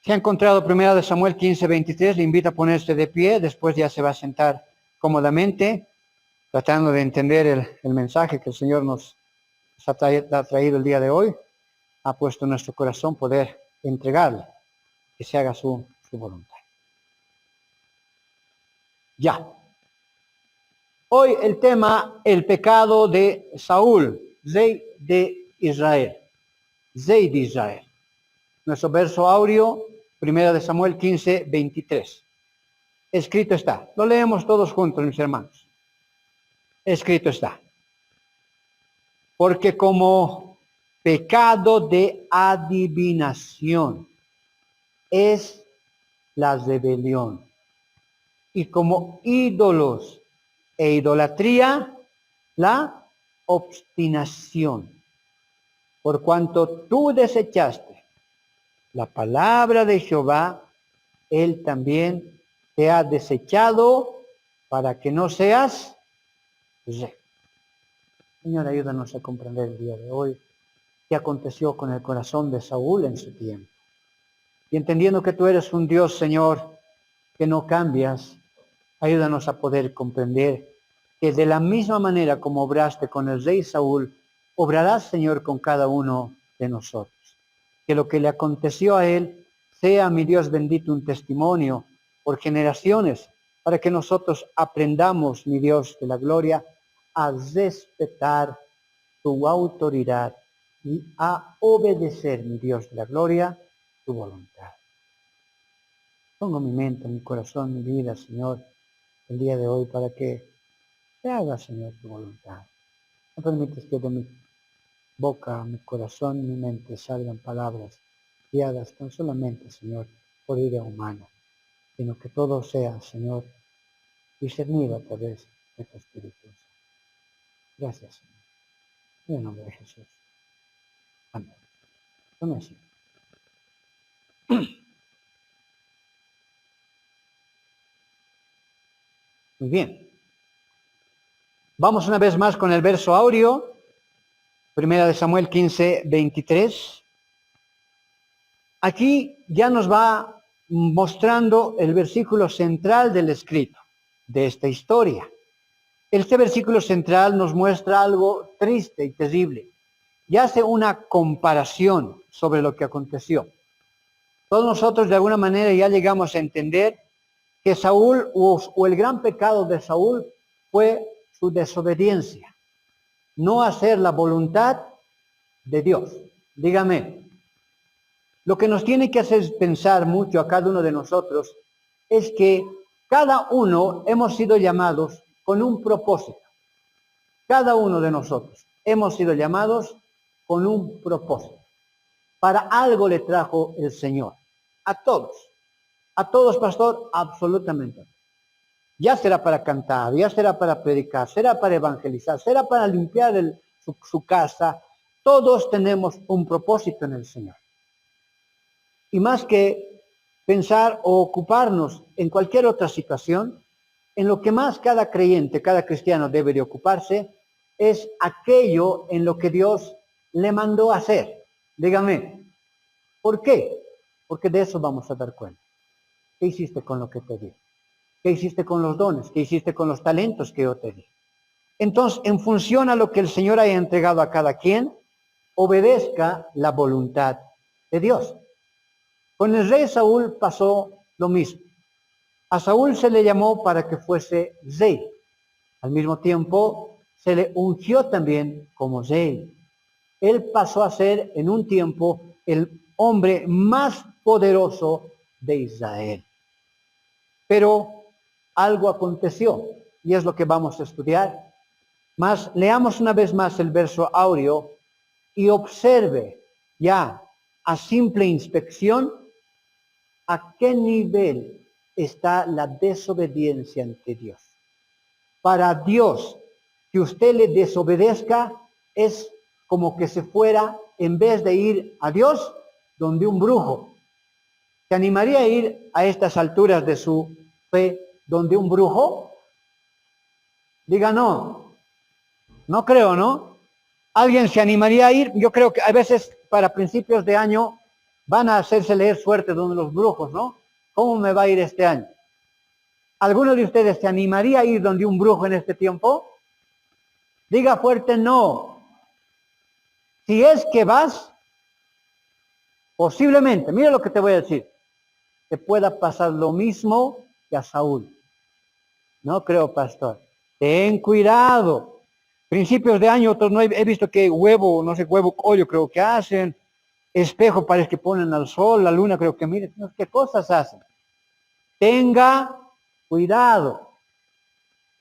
Se ha encontrado 1 Samuel 15:23, le invito a ponerse de pie, después ya se va a sentar cómodamente, tratando de entender el mensaje que el Señor nos ha traído el día de hoy, ha puesto en nuestro corazón poder entregarle, que se haga su voluntad. Ya. Hoy el tema, el pecado de Saúl, rey de Israel. Rey de Israel. Nuestro verso áureo, 1 Samuel 15:23. Escrito está. Lo leemos todos juntos, mis hermanos. Escrito está. Porque como pecado de adivinación es la rebelión, y como ídolos e idolatría, la obstinación. Por cuanto tú desechaste la palabra de Jehová, él también te ha desechado para que no seas rey. Señor, ayúdanos a comprender el día de hoy qué aconteció con el corazón de Saúl en su tiempo. Y entendiendo que tú eres un Dios, Señor, que no cambias, ayúdanos a poder comprender que de la misma manera como obraste con el rey Saúl, obrarás, Señor, con cada uno de nosotros. Que lo que le aconteció a él sea, mi Dios bendito, un testimonio por generaciones, para que nosotros aprendamos, mi Dios de la gloria, a respetar tu autoridad y a obedecer, mi Dios de la gloria, tu voluntad. Pongo mi mente, mi corazón, mi vida, Señor, el día de hoy para que se haga, Señor, tu voluntad. No permites que de mi boca, mi corazón, mi mente salgan palabras guiadas tan solamente, Señor, por idea humana, sino que todo sea, Señor, discernido a través de tu Espíritu Santo. Gracias, Señor. En el nombre de Jesús. Amén. Tome asiento. Muy bien. Vamos una vez más con el verso áureo, 1 Samuel 15:23. Aquí ya nos va mostrando el versículo central del escrito de esta historia. Este versículo central nos muestra algo triste y terrible y hace una comparación sobre lo que aconteció. Todos nosotros de alguna manera ya llegamos a entender que Saúl o el gran pecado de Saúl fue su desobediencia, no hacer la voluntad de Dios. Dígame. Lo que nos tiene que hacer pensar mucho a cada uno de nosotros es que cada uno hemos sido llamados con un propósito. Cada uno de nosotros hemos sido llamados con un propósito. Para algo le trajo el Señor. A todos, pastor, absolutamente. Ya será para cantar, ya será para predicar, será para evangelizar, será para limpiar su casa. Todos tenemos un propósito en el Señor. Y más que pensar o ocuparnos en cualquier otra situación, en lo que más cada creyente, cada cristiano debe de ocuparse, es aquello en lo que Dios le mandó hacer. Dígame, ¿por qué? Porque de eso vamos a dar cuenta. ¿Qué hiciste con lo que te di? ¿Qué hiciste con los dones? ¿Qué hiciste con los talentos que yo te di? Entonces, en función a lo que el Señor haya entregado a cada quien, obedezca la voluntad de Dios. Con el rey Saúl pasó lo mismo. A Saúl se le llamó para que fuese rey. Al mismo tiempo, se le ungió también como rey. Él pasó a ser en un tiempo el hombre más poderoso de Israel. Pero algo aconteció, y es lo que vamos a estudiar. Mas leamos una vez más el verso áureo y observe ya a simple inspección a qué nivel está la desobediencia ante Dios. Para Dios, que usted le desobedezca es como que se fuera, en vez de ir a Dios, donde un brujo. ¿Se animaría a ir a estas alturas de su fe donde un brujo? Diga no. No creo, ¿no? ¿Alguien se animaría a ir? Yo creo que a veces para principios de año van a hacerse leer suerte donde los brujos, ¿no? ¿Cómo me va a ir este año? ¿Alguno de ustedes se animaría a ir donde un brujo en este tiempo? Diga fuerte no. Si es que vas, posiblemente, mira lo que te voy a decir, te pueda pasar lo mismo que a Saúl. No creo, pastor. Ten cuidado. Principios de año, otros no he visto que huevo, no sé, huevo collo creo que hacen, espejo parece que ponen al sol, la luna creo que miren, no sé qué cosas hacen. Tenga cuidado.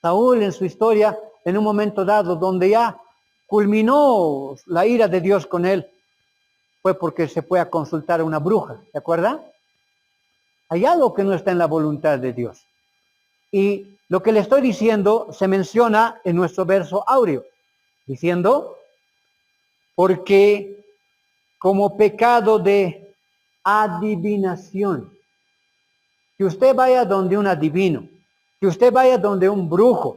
Saúl en su historia, en un momento dado donde ya culminó la ira de Dios con él, fue porque se fue a consultar a una bruja, ¿se acuerda? Hay algo que no está en la voluntad de Dios. Y lo que le estoy diciendo se menciona en nuestro verso áureo, diciendo, porque como pecado de adivinación, que usted vaya donde un adivino, que usted vaya donde un brujo,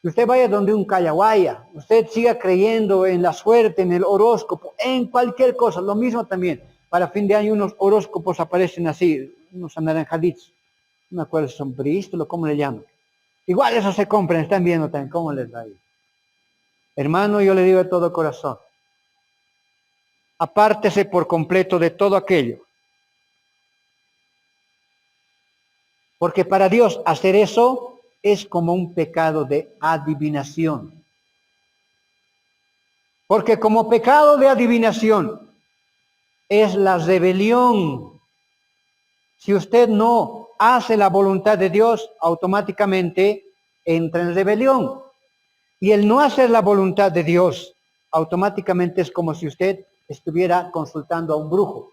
que usted vaya donde un callahuaya, usted siga creyendo en la suerte, en el horóscopo, en cualquier cosa, lo mismo también. Para fin de año unos horóscopos aparecen así, unos anaranjaditos, no me acuerdo si son brístolos, ¿cómo le llaman? Igual eso se compran, están viendo también cómo les va a ir. Hermano, yo le digo de todo corazón, apártese por completo de todo aquello. Porque para Dios hacer eso es como un pecado de adivinación. Porque como pecado de adivinación es la rebelión. Si usted no hace la voluntad de Dios, automáticamente entra en rebelión. Y el no hacer la voluntad de Dios, automáticamente es como si usted estuviera consultando a un brujo,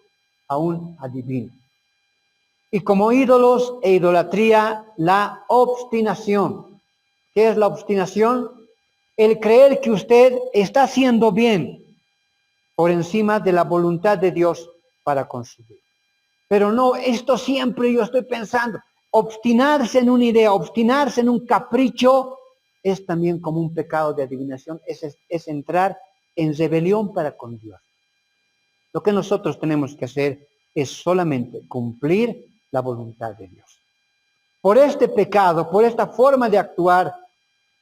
a un adivino. Y como ídolos e idolatría, la obstinación. ¿Qué es la obstinación? El creer que usted está haciendo bien por encima de la voluntad de Dios para conseguir. Pero no, esto siempre yo estoy pensando. Obstinarse en una idea, obstinarse en un capricho, es también como un pecado de adivinación, es entrar en rebelión para con Dios. Lo que nosotros tenemos que hacer es solamente cumplir la voluntad de Dios. Por este pecado, por esta forma de actuar,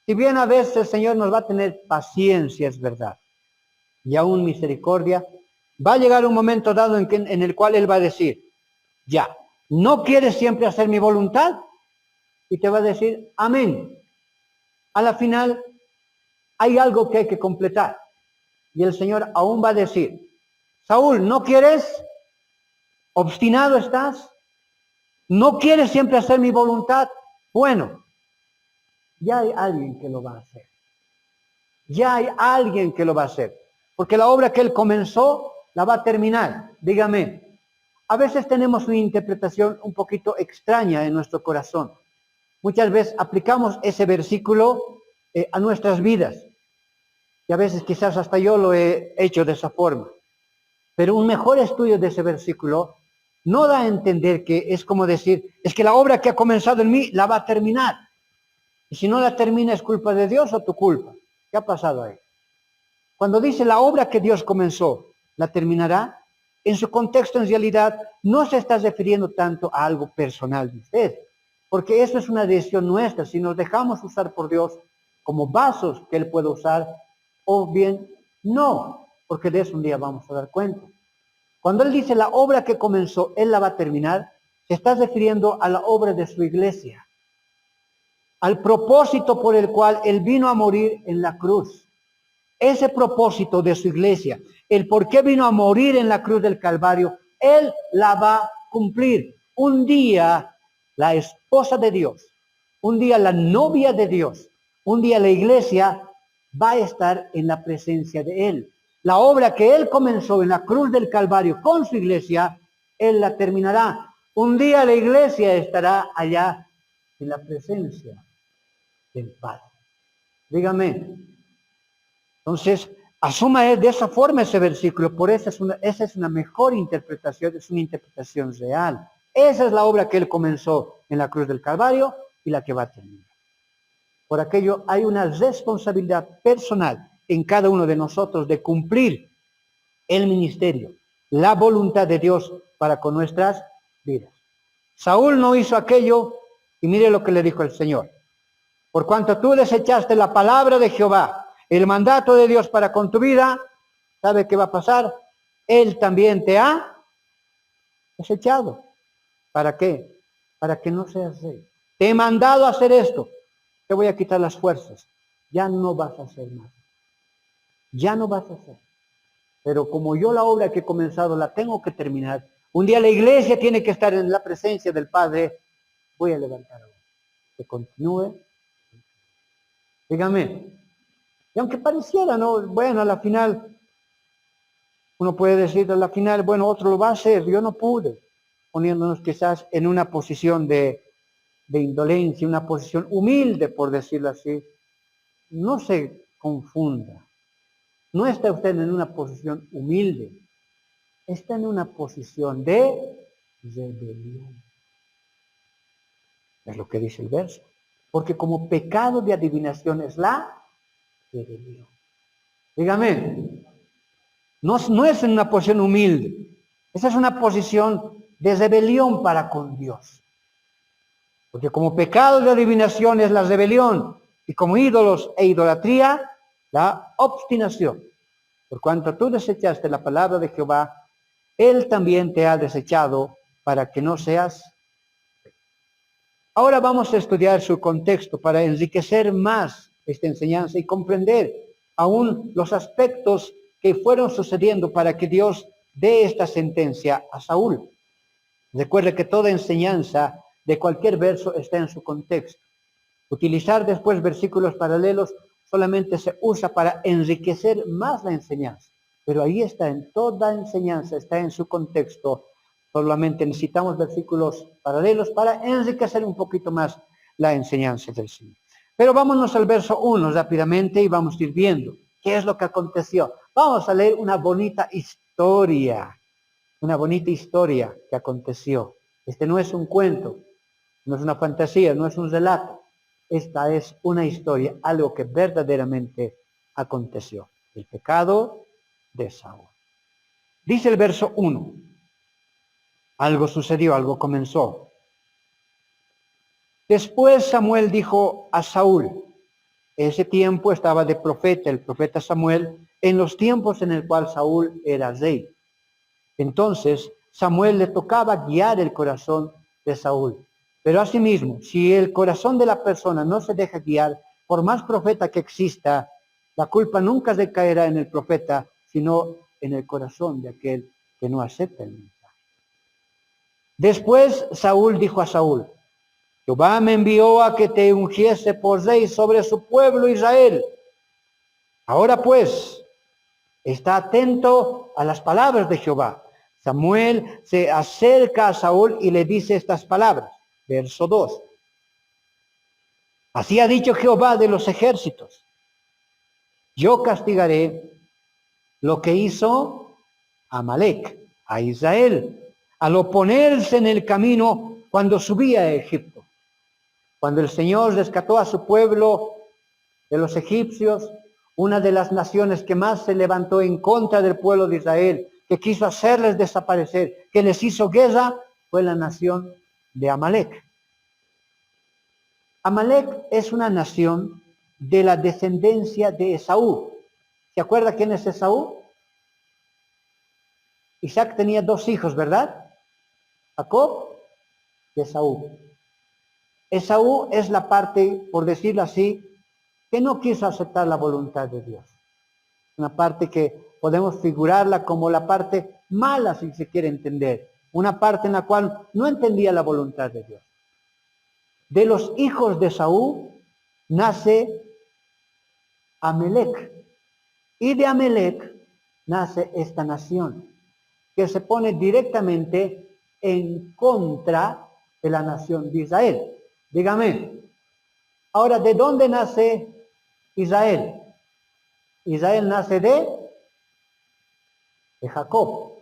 si bien a veces el Señor nos va a tener paciencia, es verdad, y aún misericordia, va a llegar un momento dado en el cual Él va a decir, ya, ¿no quieres siempre hacer mi voluntad? Y te va a decir, amén. A la final, hay algo que hay que completar. Y el Señor aún va a decir, Saúl, ¿no quieres? ¿Obstinado estás? ¿No quieres siempre hacer mi voluntad? Bueno, ya hay alguien que lo va a hacer. Ya hay alguien que lo va a hacer. Porque la obra que Él comenzó, la va a terminar. Dígame, a veces tenemos una interpretación un poquito extraña en nuestro corazón. Muchas veces aplicamos ese versículo a nuestras vidas. Y a veces quizás hasta yo lo he hecho de esa forma. Pero un mejor estudio de ese versículo no da a entender que es como decir, es que la obra que ha comenzado en mí la va a terminar. Y si no la termina, ¿es culpa de Dios o tu culpa? ¿Qué ha pasado ahí? Cuando dice la obra que Dios comenzó, la terminará, en su contexto en realidad no se está refiriendo tanto a algo personal de usted, porque eso es una decisión nuestra, si nos dejamos usar por Dios como vasos que Él puede usar, o bien no, porque de eso un día vamos a dar cuenta. Cuando Él dice la obra que comenzó, Él la va a terminar, se está refiriendo a la obra de su iglesia, al propósito por el cual Él vino a morir en la cruz. Ese propósito de su iglesia, el por qué vino a morir en la cruz del Calvario, Él la va a cumplir. Un día la esposa de Dios, un día la novia de Dios, un día la iglesia va a estar en la presencia de Él. La obra que Él comenzó en la cruz del Calvario con su iglesia, Él la terminará. Un día la iglesia estará allá en la presencia del Padre. Dígame. Entonces, asuma de esa forma ese versículo, por eso esa es una mejor interpretación, es una interpretación real. Esa es la obra que Él comenzó en la cruz del Calvario y la que va a terminar. Por aquello hay una responsabilidad personal en cada uno de nosotros de cumplir el ministerio, la voluntad de Dios para con nuestras vidas. Saúl no hizo aquello y mire lo que le dijo el Señor. Por cuanto tú desechaste la palabra de Jehová, el mandato de Dios para con tu vida, ¿sabe qué va a pasar? Él también te ha desechado. ¿Para qué? Para que no seas rey. Te he mandado a hacer esto. Te voy a quitar las fuerzas. Ya no vas a hacer más. Ya no vas a hacer. Pero como yo la obra que he comenzado la tengo que terminar, un día la iglesia tiene que estar en la presencia del Padre, voy a levantar ahora. Que continúe. Dígame. Y aunque pareciera, ¿no? Bueno, a la final, uno puede decir a la final, bueno, otro lo va a hacer, yo no pude. Poniéndonos quizás en una posición de indolencia, una posición humilde, por decirlo así. No se confunda. No está usted en una posición humilde. Está en una posición de rebelión. Es lo que dice el verso. Porque como pecado de adivinación es la rebelión. Dígame, no es en una posición humilde. Esa es una posición de rebelión para con Dios. Porque como pecado de adivinación es la rebelión, y como ídolos e idolatría, la obstinación. Por cuanto tú desechaste la palabra de Jehová, Él también te ha desechado para que no seas. Ahora vamos a estudiar su contexto para enriquecer más esta enseñanza y comprender aún los aspectos que fueron sucediendo para que Dios dé esta sentencia a Saúl. Recuerde que toda enseñanza de cualquier verso está en su contexto. Utilizar después versículos paralelos solamente se usa para enriquecer más la enseñanza. Pero ahí está, en toda enseñanza está en su contexto. Solamente necesitamos versículos paralelos para enriquecer un poquito más la enseñanza del Señor. Pero vámonos al verso 1 rápidamente y vamos a ir viendo qué es lo que aconteció. Vamos a leer una bonita historia que aconteció. Este no es un cuento, no es una fantasía, no es un relato. Esta es una historia, algo que verdaderamente aconteció. El pecado de Saúl. Dice el verso 1. Algo sucedió, algo comenzó. Después Samuel dijo a Saúl, ese tiempo estaba de profeta, el profeta Samuel, en los tiempos en el cual Saúl era rey. Entonces Samuel le tocaba guiar el corazón de Saúl. Pero asimismo, si el corazón de la persona no se deja guiar, por más profeta que exista, la culpa nunca recaerá en el profeta, sino en el corazón de aquel que no acepta el mensaje. Después Saúl dijo a Saúl, Jehová me envió a que te ungiese por rey sobre su pueblo Israel. Ahora pues, está atento a las palabras de Jehová. Samuel se acerca a Saúl y le dice estas palabras. Verso 2. Así ha dicho Jehová de los ejércitos. Yo castigaré lo que hizo Amalec a Israel al oponerse en el camino cuando subía a Egipto. Cuando el Señor rescató a su pueblo de los egipcios, una de las naciones que más se levantó en contra del pueblo de Israel, que quiso hacerles desaparecer, que les hizo guerra, fue la nación de Amalec. Amalec es una nación de la descendencia de Esaú. ¿Se acuerda quién es Esaú? Isaac tenía dos hijos, ¿verdad? Jacob y Esaú. Esaú es la parte, por decirlo así, que no quiso aceptar la voluntad de Dios. Una parte que podemos figurarla como la parte mala, si se quiere entender. Una parte en la cual no entendía la voluntad de Dios. De los hijos de Esaú nace Amalec. Y de Amalec nace esta nación, que se pone directamente en contra de la nación de Israel. Dígame, ahora, ¿de dónde nace Israel? Israel nace de Jacob.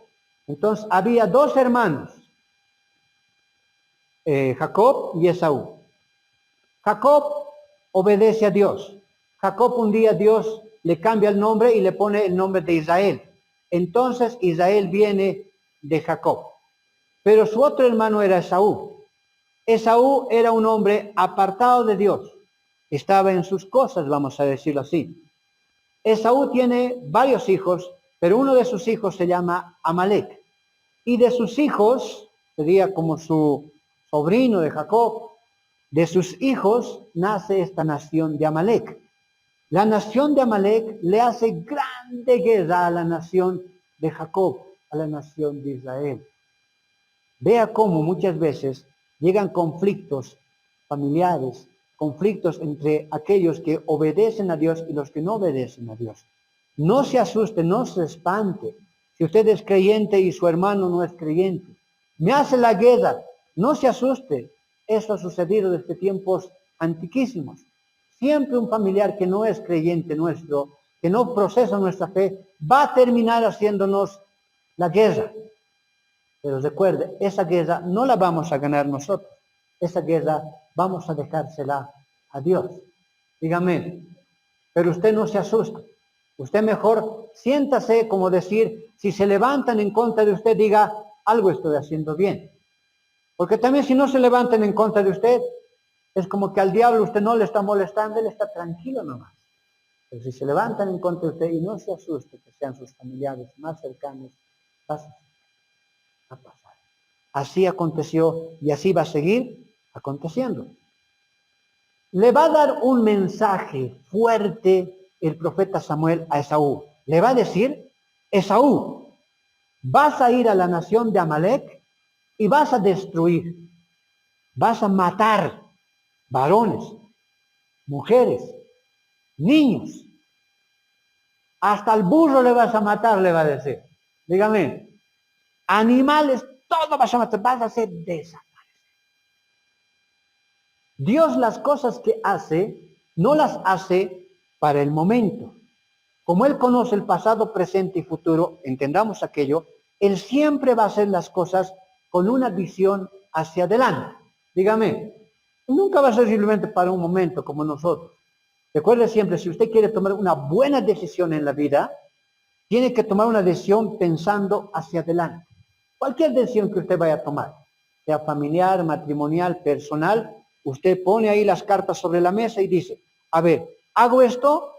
Entonces, había dos hermanos, Jacob y Esaú. Jacob obedece a Dios. Jacob un día Dios le cambia el nombre y le pone el nombre de Israel. Entonces Israel viene de Jacob. Pero su otro hermano era Esaú. Esaú era un hombre apartado de Dios. Estaba en sus cosas, vamos a decirlo así. Esaú tiene varios hijos, pero uno de sus hijos se llama Amalek. Y de sus hijos, sería como su sobrino de Jacob, de sus hijos nace esta nación de Amalek. La nación de Amalek le hace grande guerra a la nación de Jacob, a la nación de Israel. Vea cómo muchas veces llegan conflictos familiares, conflictos entre aquellos que obedecen a Dios y los que no obedecen a Dios. No se asuste, no se espante. Si usted es creyente y su hermano no es creyente, me hace la guerra, no se asuste. Eso ha sucedido desde tiempos antiquísimos. Siempre un familiar que no es creyente nuestro, que no procesa nuestra fe, va a terminar haciéndonos la guerra. Pero recuerde, esa guerra no la vamos a ganar nosotros. Esa guerra vamos a dejársela a Dios. Dígame, pero usted no se asuste. Usted mejor siéntase, como decir, si se levantan en contra de usted, diga, algo estoy haciendo bien. Porque también si no se levantan en contra de usted, es como que al diablo usted no le está molestando, él está tranquilo nomás. Pero si se levantan en contra de usted y no se asuste que sean sus familiares más cercanos, va a pasar. Así aconteció y así va a seguir aconteciendo. Le va a dar un mensaje fuerte el profeta Samuel a Esaú. Le va a decir, Esaú, vas a ir a la nación de Amalek y vas a destruir, vas a matar varones, mujeres, niños. Hasta el burro le vas a matar, le va a decir. Dígame, animales, todo vas a matar, vas a hacer desaparecer. Dios las cosas que hace, no las hace para el momento. Como Él conoce el pasado, presente y futuro, entendamos aquello, Él siempre va a hacer las cosas con una visión hacia adelante. Dígame, nunca va a ser simplemente para un momento como nosotros. Recuerde siempre, si usted quiere tomar una buena decisión en la vida, tiene que tomar una decisión pensando hacia adelante. Cualquier decisión que usted vaya a tomar, sea familiar, matrimonial, personal, usted pone ahí las cartas sobre la mesa y dice, a ver, ¿hago esto?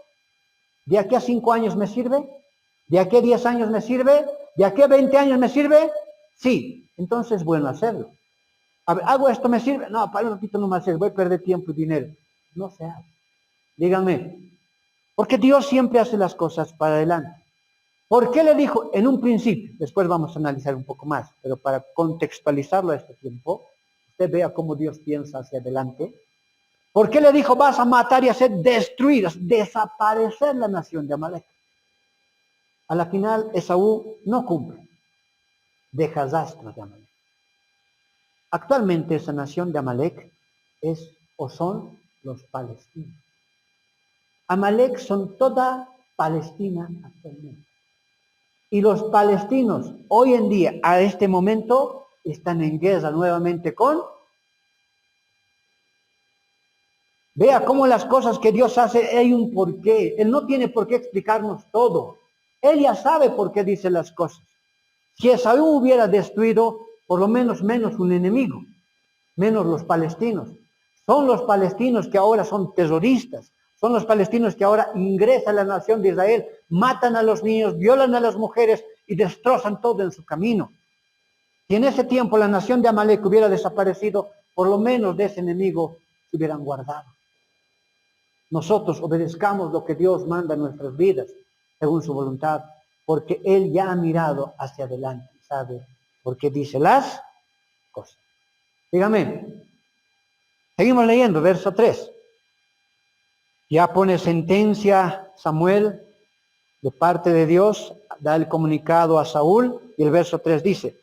¿De aquí a 5 años me sirve? ¿De aquí a 10 años me sirve? ¿De aquí a 20 años me sirve? Sí, entonces es bueno hacerlo. A ver, ¿hago esto me sirve? No, para un ratito no me hace, voy a perder tiempo y dinero. No se hace. Díganme, porque Dios siempre hace las cosas para adelante. ¿Por qué le dijo en un principio? Después vamos a analizar un poco más, pero para contextualizarlo a este tiempo, usted vea cómo Dios piensa hacia adelante. ¿Por qué le dijo vas a matar y hacer destruir, desaparecer la nación de Amalek? A la final Esaú no cumple, deja rastros de Amalek. Actualmente esa nación de Amalek es o son los palestinos. Amalek son toda Palestina actualmente. Y los palestinos hoy en día, a este momento, están en guerra nuevamente con... Vea cómo las cosas que Dios hace, hay un porqué. Él no tiene por qué explicarnos todo. Él ya sabe por qué dice las cosas. Si Esaú hubiera destruido, por lo menos un enemigo, menos los palestinos. Son los palestinos que ahora son terroristas. Son los palestinos que ahora ingresan a la nación de Israel, matan a los niños, violan a las mujeres y destrozan todo en su camino. Si en ese tiempo la nación de Amalek hubiera desaparecido, por lo menos de ese enemigo se hubieran guardado. Nosotros obedezcamos lo que Dios manda en nuestras vidas, según su voluntad, porque Él ya ha mirado hacia adelante, ¿sabe? Porque dice las cosas. Dígame, seguimos leyendo, verso 3. Ya pone sentencia Samuel de parte de Dios, da el comunicado a Saúl, y el verso 3 dice,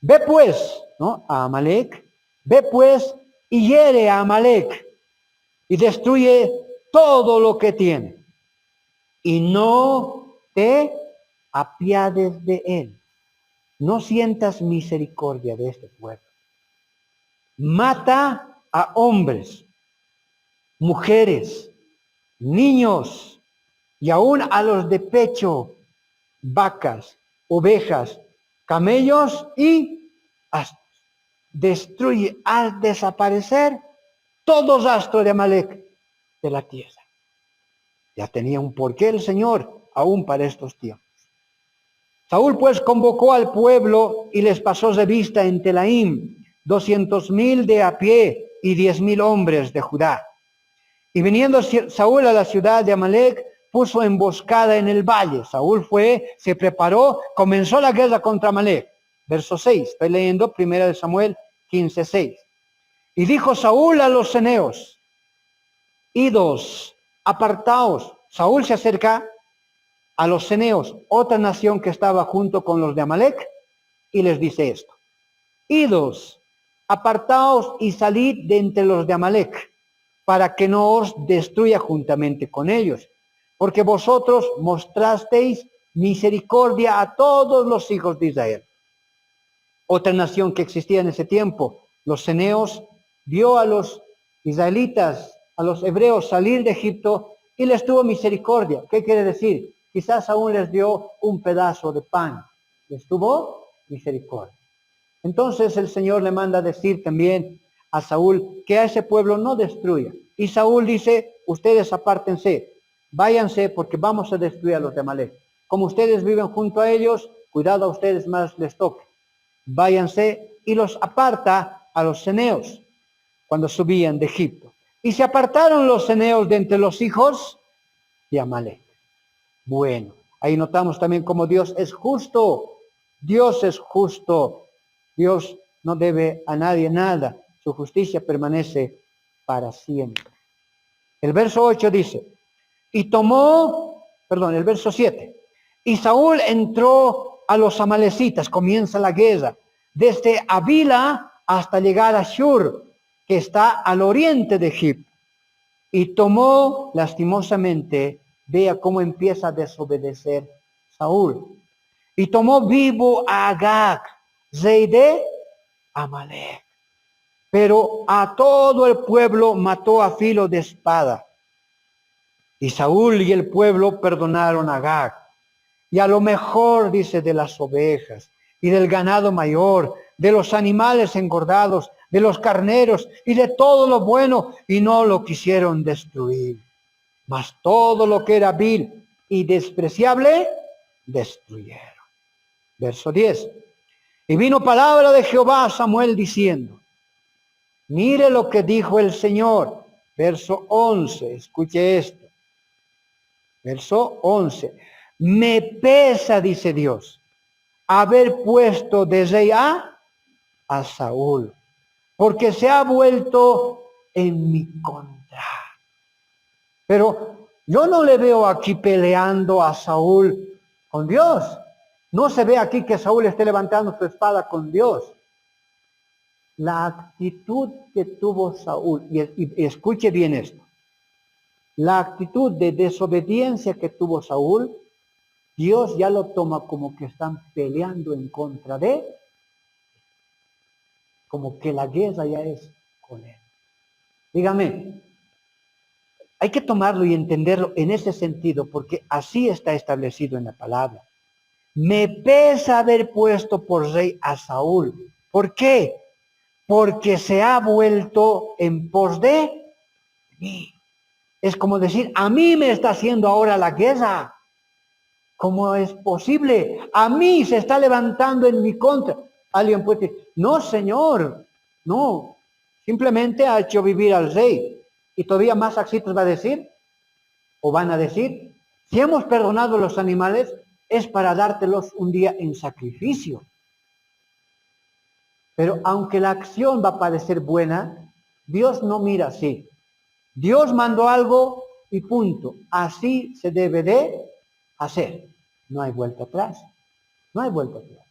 ve pues, ¿no? A Amalek, ve pues y hiere a Amalek y destruye todo lo que tiene y no te apiades de él, no sientas misericordia de este pueblo. Mata a hombres, mujeres, niños y aún a los de pecho vacas, ovejas, camellos y asnos. Destruye al desaparecer todos astros de Amalek de la tierra. Ya tenía un porqué el Señor, aún para estos tiempos. Saúl pues convocó al pueblo y les pasó revista en Telaim 200,000 de a pie y 10,000 hombres de Judá. Y viniendo Saúl a la ciudad de Amalek, puso emboscada en el valle. Saúl fue, se preparó, comenzó la guerra contra Amalek. Verso 6, estoy leyendo 1 Samuel 15:6. Y dijo Saúl a los ceneos: idos, apartaos. Saúl se acerca a los ceneos, otra nación que estaba junto con los de Amalek, y les dice esto: idos, apartaos y salid de entre los de Amalek, para que no os destruya juntamente con ellos, porque vosotros mostrasteis misericordia a todos los hijos de Israel. Otra nación que existía en ese tiempo, los ceneos, vio a los israelitas, a los hebreos salir de Egipto y les tuvo misericordia. ¿Qué quiere decir? Quizás aún les dio un pedazo de pan. Les tuvo misericordia. Entonces el Señor le manda a decir también a Saúl que a ese pueblo no destruya. Y Saúl dice: ustedes apártense, váyanse, porque vamos a destruir a los de Amalek. Como ustedes viven junto a ellos, cuidado a ustedes más les toque. Váyanse, y los aparta a los ceneos cuando subían de Egipto. Y se apartaron los ceneos de entre los hijos de Amalek. Bueno, ahí notamos también cómo Dios es justo. Dios es justo. Dios no debe a nadie nada. Su justicia permanece para siempre. El verso 8 dice: el verso 7. Y Saúl entró a los amalecitas, comienza la guerra, desde Avila hasta llegar a Shur, que está al oriente de Egipto. Y tomó lastimosamente, vea cómo empieza a desobedecer Saúl. Y tomó vivo a Agag, rey de Amalek. Pero a todo el pueblo mató a filo de espada. Y Saúl y el pueblo perdonaron a Agag. Y a lo mejor, dice, de las ovejas y del ganado mayor, de los animales engordados, de los carneros y de todo lo bueno, y no lo quisieron destruir. Mas todo lo que era vil y despreciable, destruyeron. Verso 10. Y vino palabra de Jehová a Samuel diciendo: mire lo que dijo el Señor. Verso 11, escuche esto. Verso 11. Me pesa, dice Dios, haber puesto de rey a Saúl, porque se ha vuelto en mi contra. Pero yo no le veo aquí peleando a Saúl con Dios. No se ve aquí que Saúl esté levantando su espada con Dios. La actitud que tuvo Saúl, y escuche bien esto, la actitud de desobediencia que tuvo Saúl, Dios ya lo toma como que están peleando en contra de, como que la guerra ya es con él. Dígame, hay que tomarlo y entenderlo en ese sentido, porque así está establecido en la palabra. Me pesa haber puesto por rey a Saúl. ¿Por qué? Porque se ha vuelto en pos de mí. Es como decir: a mí me está haciendo ahora la guerra. ¿Cómo es posible? A mí se está levantando en mi contra. Alguien puede decir: no, Señor, no. Simplemente ha hecho vivir al rey. Y todavía más axitos va a decir, o van a decir: si hemos perdonado los animales, es para dártelos un día en sacrificio. Pero aunque la acción va a parecer buena, Dios no mira así. Dios mandó algo y punto. Así se debe de hacer. No hay vuelta atrás. No hay vuelta atrás.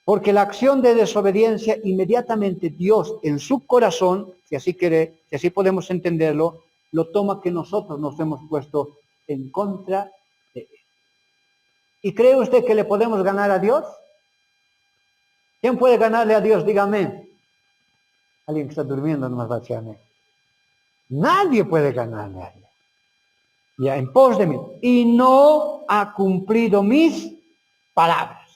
Porque la acción de desobediencia, inmediatamente Dios en su corazón, si así quiere, si así podemos entenderlo, lo toma que nosotros nos hemos puesto en contra de él. ¿Y cree usted que le podemos ganar a Dios? ¿Quién puede ganarle a Dios? Dígame. Alguien que está durmiendo nomás va a decir amén. Nadie puede ganarle a Dios. Ya en pos de mí. Y no ha cumplido mis palabras.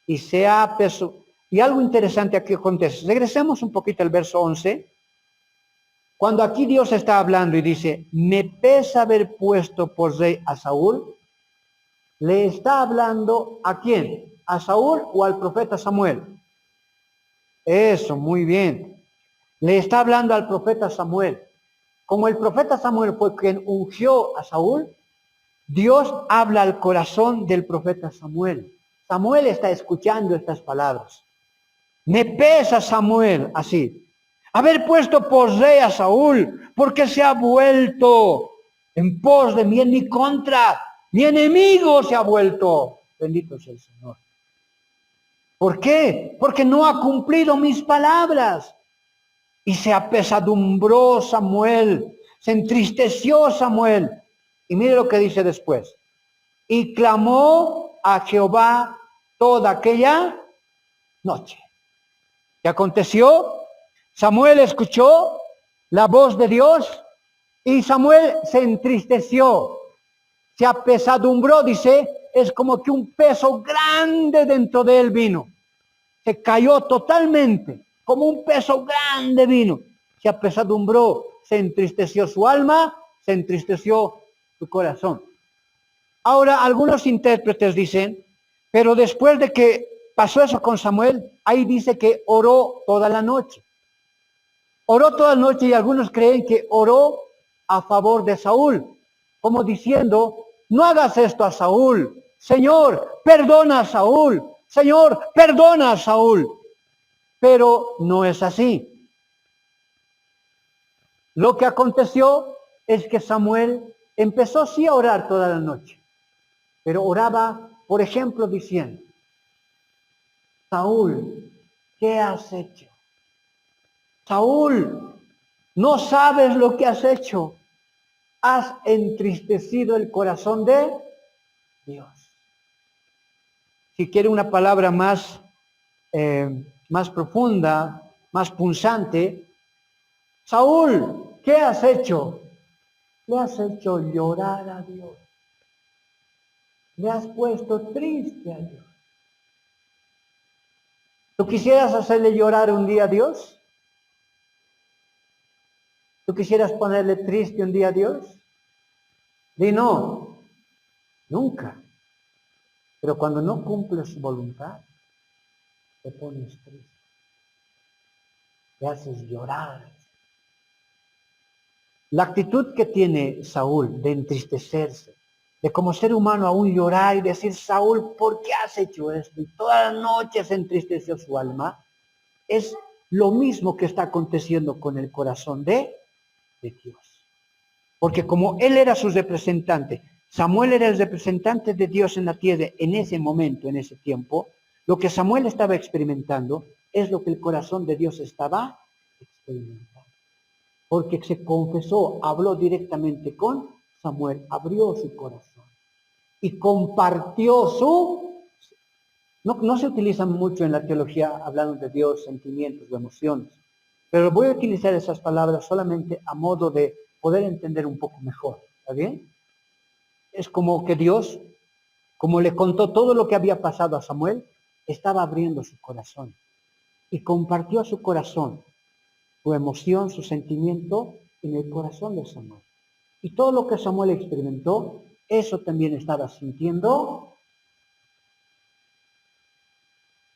Y algo interesante aquí acontece. Regresemos un poquito al verso 11. Cuando aquí Dios está hablando y dice, me pesa haber puesto por rey a Saúl, ¿le está hablando a quién? ¿A Saúl o al profeta Samuel? Eso, muy bien. Le está hablando al profeta Samuel. Como el profeta Samuel fue quien ungió a Saúl, Dios habla al corazón del profeta Samuel. Samuel está escuchando estas palabras. Me pesa, Samuel, así, haber puesto por rey a Saúl, porque se ha vuelto en pos de mí, en mi contra. Mi enemigo se ha vuelto. Bendito sea el Señor. ¿Por qué? Porque no ha cumplido mis palabras. Y se apesadumbró Samuel, se entristeció Samuel. Y mire lo que dice después. Y clamó a Jehová toda aquella noche. ¿Qué aconteció? Samuel escuchó la voz de Dios y Samuel se entristeció. Se apesadumbró, dice, es como que un peso grande dentro de él vino. Se cayó totalmente, como un peso grande vino. Se apesadumbró, se entristeció su alma, se entristeció su corazón. Ahora, algunos intérpretes dicen, pero después de que pasó eso con Samuel, ahí dice que oró toda la noche. Oró toda la noche y algunos creen que oró a favor de Saúl, como diciendo, no hagas esto a Saúl. Señor, perdona a Saúl. Señor, perdona a Saúl. Pero no es así. Lo que aconteció es que Samuel empezó sí a orar toda la noche, pero oraba, por ejemplo, diciendo, Saúl, ¿qué has hecho? Saúl, no sabes lo que has hecho. Has entristecido el corazón de Dios. Si quiere una palabra más profunda, más punzante, Saúl, ¿qué has hecho? Le has hecho llorar a Dios. Le has puesto triste a Dios. ¿Tú quisieras hacerle llorar un día a Dios? ¿Tú quisieras ponerle triste un día a Dios? Di no, nunca. Pero cuando no cumples su voluntad, te pones triste. Te haces llorar. La actitud que tiene Saúl de entristecerse, de como ser humano aún llorar y decir, Saúl, ¿por qué has hecho esto? Y toda la noche se entristeció su alma, es lo mismo que está aconteciendo con el corazón de Dios. Porque como él era su representante, Samuel era el representante de Dios en la tierra en ese momento, en ese tiempo, lo que Samuel estaba experimentando es lo que el corazón de Dios estaba experimentando. Porque se confesó, habló directamente con Samuel, abrió su corazón y compartió su... No se utiliza mucho en la teología hablando de Dios, sentimientos o emociones, pero voy a utilizar esas palabras solamente a modo de poder entender un poco mejor, ¿está bien? Es como que Dios, como le contó todo lo que había pasado a Samuel, estaba abriendo su corazón y compartió su corazón, su emoción, su sentimiento en el corazón de Samuel. Y todo lo que Samuel experimentó, eso también estaba sintiendo.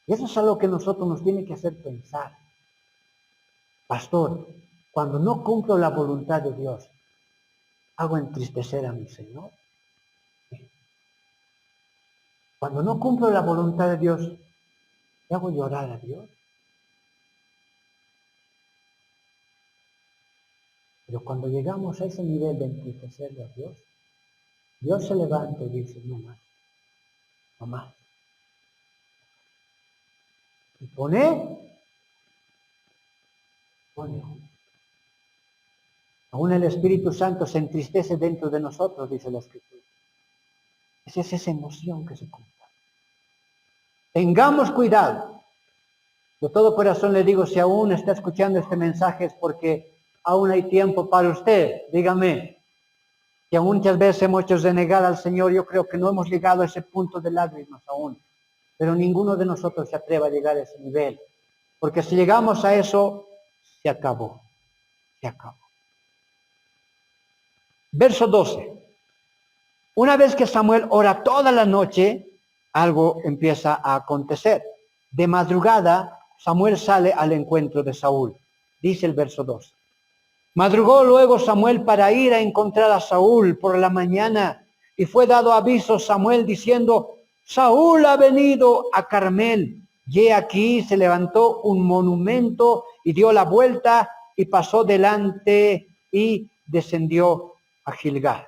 Y eso es algo que nosotros nos tiene que hacer pensar. Pastor, cuando no cumplo la voluntad de Dios, ¿hago entristecer a mi Señor? Cuando no cumplo la voluntad de Dios, ¿le hago llorar a Dios? Pero cuando llegamos a ese nivel de entristecerle a Dios, Dios se levanta y dice, no más, no más. Y pone. Aún el Espíritu Santo se entristece dentro de nosotros, dice la Escritura. Esa es esa emoción que se comparte. Tengamos cuidado. De todo corazón le digo, si aún está escuchando este mensaje es porque aún hay tiempo para usted. Dígame. que aún muchas veces hemos hecho renegar al Señor. Yo creo que no hemos llegado a ese punto de lágrimas aún, pero ninguno de nosotros se atreve a llegar a ese nivel, porque si llegamos a eso, se acabó, se acabó. Verso 12. Una vez que Samuel ora toda la noche, algo empieza a acontecer. De madrugada, Samuel sale al encuentro de Saúl. Dice el verso 2. Madrugó luego Samuel para ir a encontrar a Saúl por la mañana, y fue dado aviso Samuel diciendo: Saúl ha venido a Carmel. Y aquí se levantó un monumento y dio la vuelta y pasó delante y descendió a Gilgal.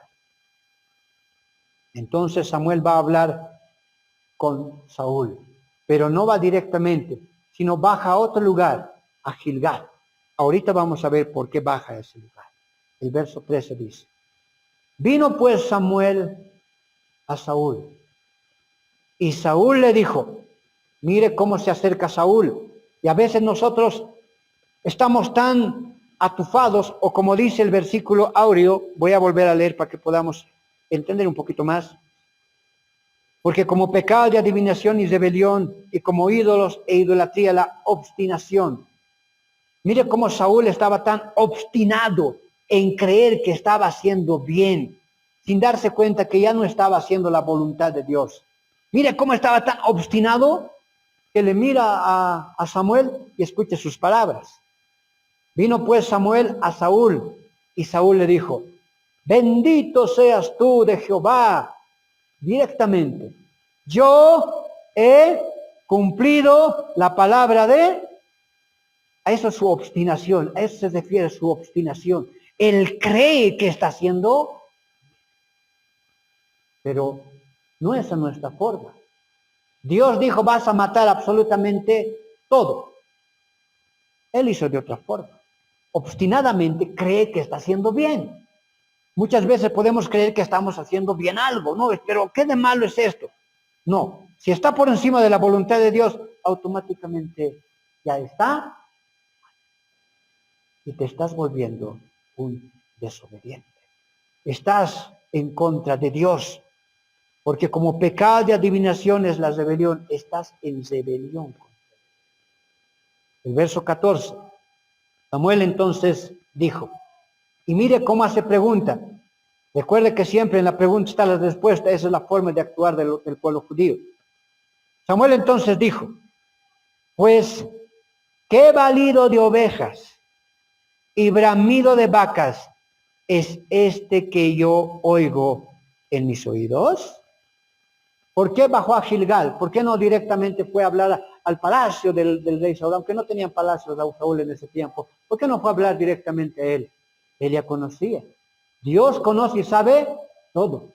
Entonces Samuel va a hablar con Saúl, pero no va directamente, sino baja a otro lugar, a Gilgal. Ahorita vamos a ver por qué baja a ese lugar. El verso 13 dice: Vino pues Samuel a Saúl, y Saúl le dijo, mire cómo se acerca Saúl, y a veces nosotros estamos tan atufados, o como dice el versículo áureo, voy a volver a leer para que podamos entender un poquito más. Porque como pecado de adivinación y rebelión, y como ídolos e idolatría, la obstinación. Mire cómo Saúl estaba tan obstinado en creer que estaba haciendo bien, sin darse cuenta que ya no estaba haciendo la voluntad de Dios. Mire cómo estaba tan obstinado que le mira a Samuel y escuche sus palabras. Vino pues Samuel a Saúl, y Saúl le dijo: Bendito seas tú de Jehová. Directamente: yo he cumplido la palabra de... A eso es su obstinación, a eso se refiere su obstinación. Él cree que está haciendo, pero no es nuestra forma. Dios dijo: vas a matar absolutamente todo. Él hizo de otra forma. Obstinadamente cree que está haciendo bien. Muchas veces podemos creer que estamos haciendo bien algo, ¿no? Pero ¿qué de malo es esto? No, si está por encima de la voluntad de Dios, automáticamente ya está, y te estás volviendo un desobediente. Estás en contra de Dios, porque como pecado de adivinación es la rebelión, estás en rebelión. El verso 14. Samuel entonces dijo, y mire cómo hace pregunta. Recuerde que siempre en la pregunta está la respuesta. Esa es la forma de actuar del pueblo judío. Samuel entonces dijo, pues, ¿qué balido de ovejas y bramido de vacas es este que yo oigo en mis oídos? ¿Por qué bajó a Gilgal? ¿Por qué no directamente fue a hablar al palacio del rey Saúl? Aunque no tenían palacio de Saúl en ese tiempo. ¿Por qué no fue a hablar directamente a él? Él ya conocía. Dios conoce y sabe todo.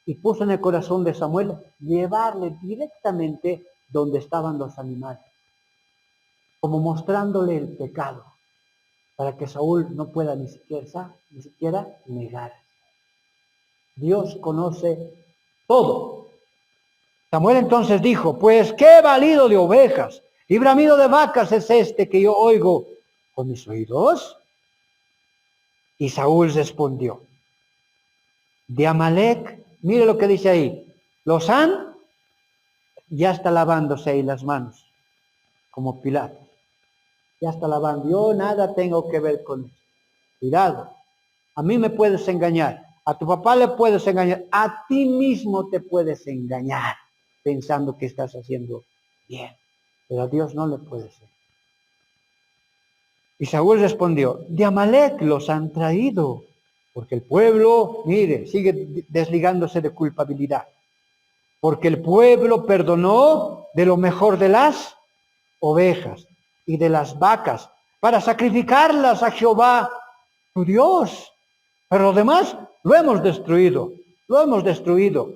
Y puso en el corazón de Samuel llevarle directamente donde estaban los animales, como mostrándole el pecado, para que Saúl no pueda ni siquiera negar. Dios conoce todo. Samuel entonces dijo, pues qué balido de ovejas y bramido de vacas es este que yo oigo con mis oídos. Y Saúl respondió, de Amalec, mire lo que dice ahí, los han, ya está lavándose ahí las manos, como Pilato. Ya está lavando, yo nada tengo que ver con eso. Cuidado, a mí me puedes engañar, a tu papá le puedes engañar, a ti mismo te puedes engañar, pensando que estás haciendo bien, pero a Dios no le puedes engañar. Y Saúl respondió, de Amalec los han traído, porque el pueblo, mire, sigue desligándose de culpabilidad, porque el pueblo perdonó de lo mejor de las ovejas y de las vacas, para sacrificarlas a Jehová, tu Dios. Pero lo demás lo hemos destruido, lo hemos destruido.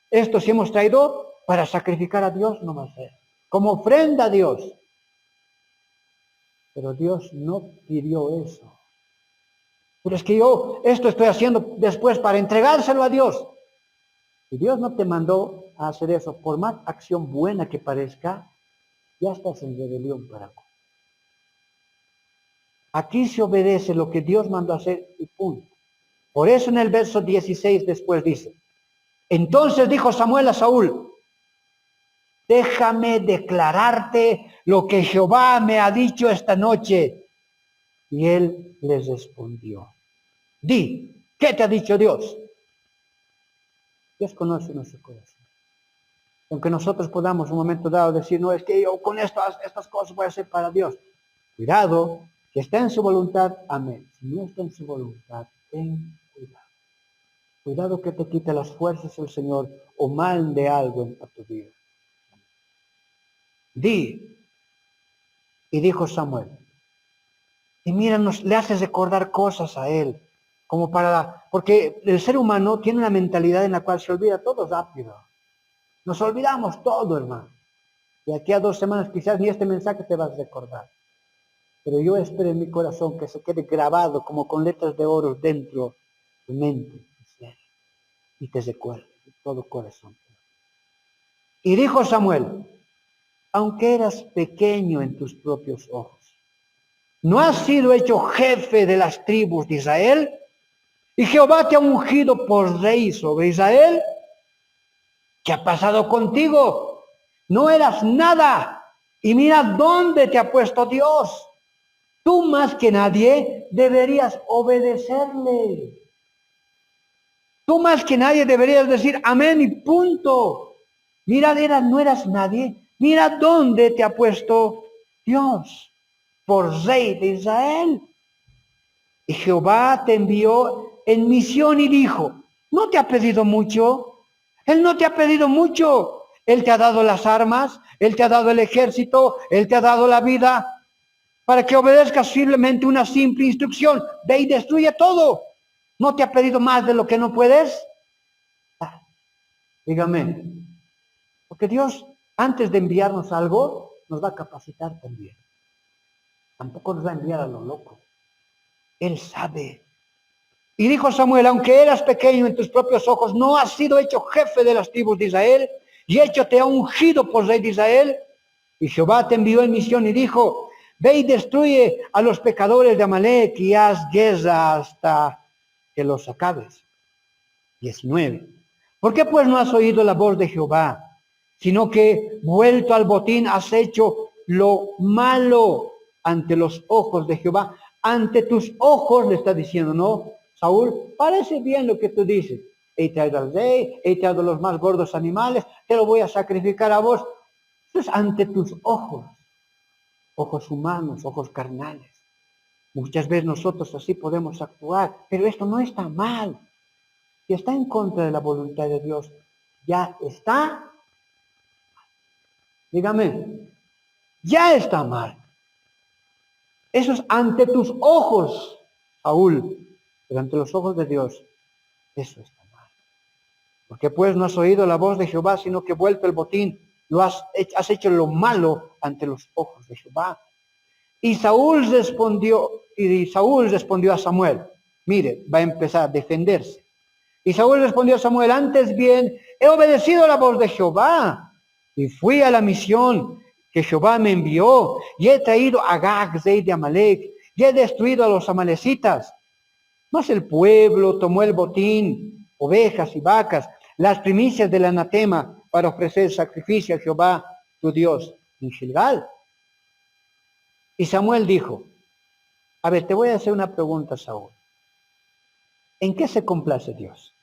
Esto sí hemos traído para sacrificar a Dios, no va a ser, como ofrenda a Dios. Pero Dios no pidió eso. Pero es que yo esto estoy haciendo después para entregárselo a Dios. Y Dios no te mandó a hacer eso, por más acción buena que parezca, ya estás en rebelión para con. Aquí se obedece lo que Dios mandó a hacer y punto. Por eso en el verso 16 después dice, entonces dijo Samuel a Saúl, déjame declararte lo que Jehová me ha dicho esta noche. Y él les respondió, di, ¿qué te ha dicho Dios? Dios conoce nuestro corazón. Aunque nosotros podamos en un momento dado decir, no, es que yo con estas cosas voy a hacer para Dios. Cuidado, que está en su voluntad, amén. Si no está en su voluntad, ten cuidado. Cuidado que te quite las fuerzas el Señor o mal de algo en tu vida. Di, y dijo Samuel, y mira, le haces recordar cosas a él, porque el ser humano tiene una mentalidad en la cual se olvida todo rápido. Nos olvidamos todo, hermano. Y aquí a 2 semanas quizás ni este mensaje te vas a recordar. Pero yo espero en mi corazón que se quede grabado como con letras de oro dentro de tu mente. Y te recuerde de todo corazón. Y dijo Samuel, aunque eras pequeño en tus propios ojos, ¿no has sido hecho jefe de las tribus de Israel? ¿Y Jehová te ha ungido por rey sobre Israel? ¿Qué ha pasado contigo? No eras nada. Y mira dónde te ha puesto Dios. Tú más que nadie deberías obedecerle. Tú más que nadie deberías decir amén y punto. Mira, no eras nadie. Mira dónde te ha puesto Dios por rey de Israel. Y Jehová te envió en misión y dijo, ¿no te ha pedido mucho? Él no te ha pedido mucho. Él te ha dado las armas, Él te ha dado el ejército, Él te ha dado la vida, para que obedezcas simplemente una simple instrucción. Ve y destruye todo. ¿No te ha pedido más de lo que no puedes? Dígame. Porque Dios, antes de enviarnos algo, nos va a capacitar también. Tampoco nos va a enviar a lo loco. Él sabe. Y dijo Samuel, aunque eras pequeño en tus propios ojos, ¿no has sido hecho jefe de las tribus de Israel? Y hecho te ha ungido por rey de Israel. Y Jehová te envió en misión y dijo, ve y destruye a los pecadores de Amalec y haz guerra hasta que los acabes. 19. ¿Por qué pues no has oído la voz de Jehová? Sino que, vuelto al botín, has hecho lo malo ante los ojos de Jehová. Ante tus ojos, le está diciendo, ¿no? Saúl, parece bien lo que tú dices. He traído al rey, he traído los más gordos animales, te lo voy a sacrificar a vos. Eso es ante tus ojos. Ojos humanos, ojos carnales. Muchas veces nosotros así podemos actuar, pero esto no está mal. Si está en contra de la voluntad de Dios, ya está. Dígame, ya está mal. Eso es ante tus ojos, Saúl, pero ante los ojos de Dios, eso está mal. Porque pues no has oído la voz de Jehová, sino que vuelto el botín, has hecho lo malo ante los ojos de Jehová. Y Saúl respondió a Samuel, mire, va a empezar a defenderse. Y Saúl respondió a Samuel, antes bien, he obedecido la voz de Jehová y fui a la misión que Jehová me envió y he traído a Agag, rey de Amalec, y he destruido a los amalecitas. Mas el pueblo tomó el botín, ovejas y vacas, las primicias del anatema para ofrecer sacrificio a Jehová, tu Dios, en Gilgal. Y Samuel dijo, a ver, te voy a hacer una pregunta, Saúl. ¿En qué se complace Dios?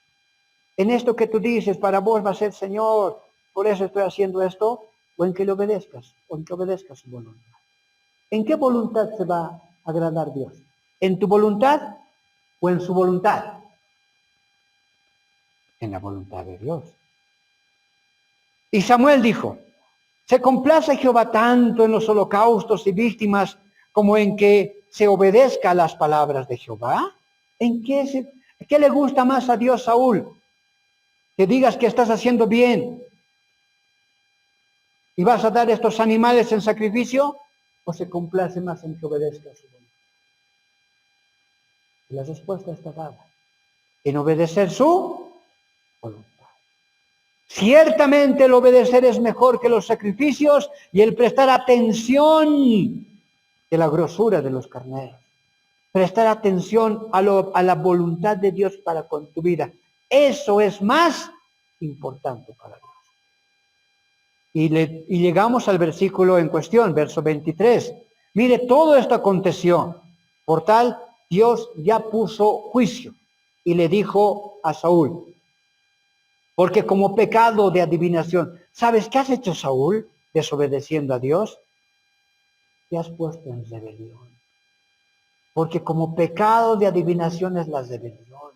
¿En esto que tú dices, para vos va a ser Señor, por eso estoy haciendo esto? ¿O en que le obedezcas? ¿O en que obedezcas su voluntad? ¿En qué voluntad se va a agradar Dios? ¿En tu voluntad o en su voluntad? En la voluntad de Dios. Y Samuel dijo, ¿se complace Jehová tanto en los holocaustos y víctimas como en que se obedezca a las palabras de Jehová? ¿En qué le gusta más a Dios, Saúl? Que digas que estás haciendo bien y vas a dar estos animales en sacrificio, o se complace más en que obedezca a su voluntad. Y la respuesta está dada. En obedecer su voluntad. Ciertamente el obedecer es mejor que los sacrificios y el prestar atención que la grosura de los carneros. prestar atención a la voluntad de Dios para con tu vida. Eso es más importante para Dios. Y llegamos al versículo en cuestión, verso 23. Mire, todo esto aconteció. Por tal, Dios ya puso juicio y le dijo a Saúl, porque como pecado de adivinación, ¿sabes qué has hecho, Saúl, desobedeciendo a Dios? Te has puesto en rebelión. Porque como pecado de adivinación es la rebelión.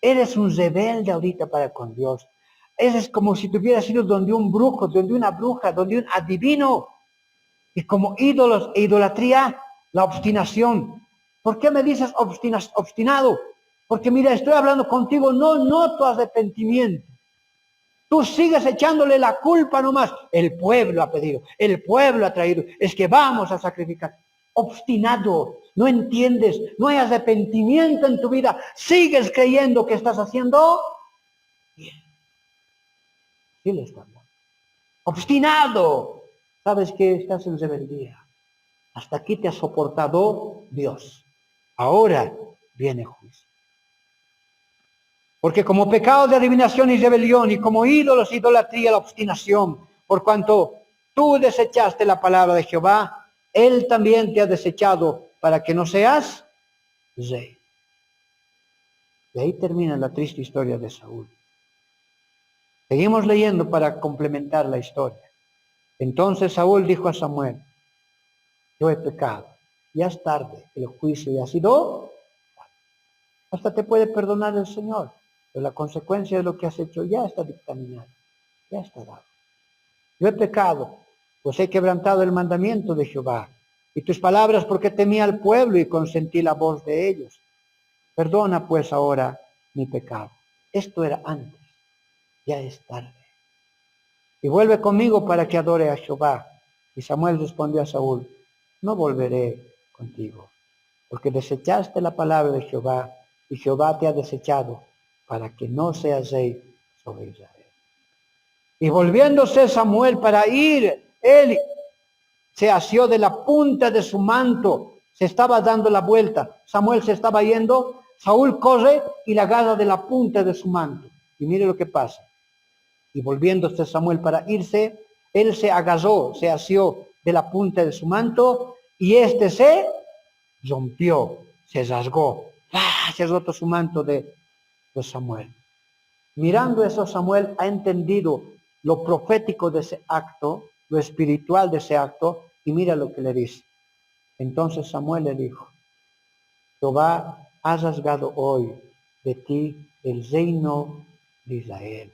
Eres un rebelde ahorita para con Dios. Eres como si te hubieras ido donde un brujo, donde una bruja, donde un adivino. Y como ídolos e idolatría, la obstinación. ¿Por qué me dices obstinado? Porque mira, estoy hablando contigo, no noto arrepentimiento. Tú sigues echándole la culpa nomás. El pueblo ha pedido, el pueblo ha traído, es que vamos a sacrificar. Obstinado, no entiendes, no hay arrepentimiento en tu vida. Sigues creyendo que estás haciendo bien. Sí le está hablando. Obstinado, sabes que estás en rebeldía. Hasta aquí te ha soportado Dios. Ahora viene juicio. Porque como pecado de adivinación y rebelión, y como ídolos, idolatría, la obstinación, por cuanto tú desechaste la palabra de Jehová, Él también te ha desechado para que no seas rey. Y ahí termina la triste historia de Saúl. Seguimos leyendo para complementar la historia. Entonces Saúl dijo a Samuel, yo he pecado, ya es tarde, el juicio ya ha sido, hasta te puede perdonar el Señor. Pero la consecuencia de lo que has hecho ya está dictaminada, ya está dado. Yo he pecado, pues he quebrantado el mandamiento de Jehová, y tus palabras porque temí al pueblo y consentí la voz de ellos. Perdona pues ahora mi pecado. Esto era antes, ya es tarde. Y vuelve conmigo para que adore a Jehová. Y Samuel respondió a Saúl, no volveré contigo, porque desechaste la palabra de Jehová, y Jehová te ha desechado, para que no seas rey sobre Israel. Y volviéndose Samuel para ir, él se asió de la punta de su manto, se estaba dando la vuelta. Samuel se estaba yendo, Saúl corre y la agarra de la punta de su manto. Y mire lo que pasa. Y volviéndose Samuel para irse, él se agarró, se asió de la punta de su manto, y este se rompió, se rasgó. ¡Ah! Se roto su manto de Samuel. Mirando eso, Samuel ha entendido lo profético de ese acto, lo espiritual de ese acto, y mira lo que le dice. Entonces Samuel le dijo, Jehová ha rasgado hoy de ti el reino de Israel,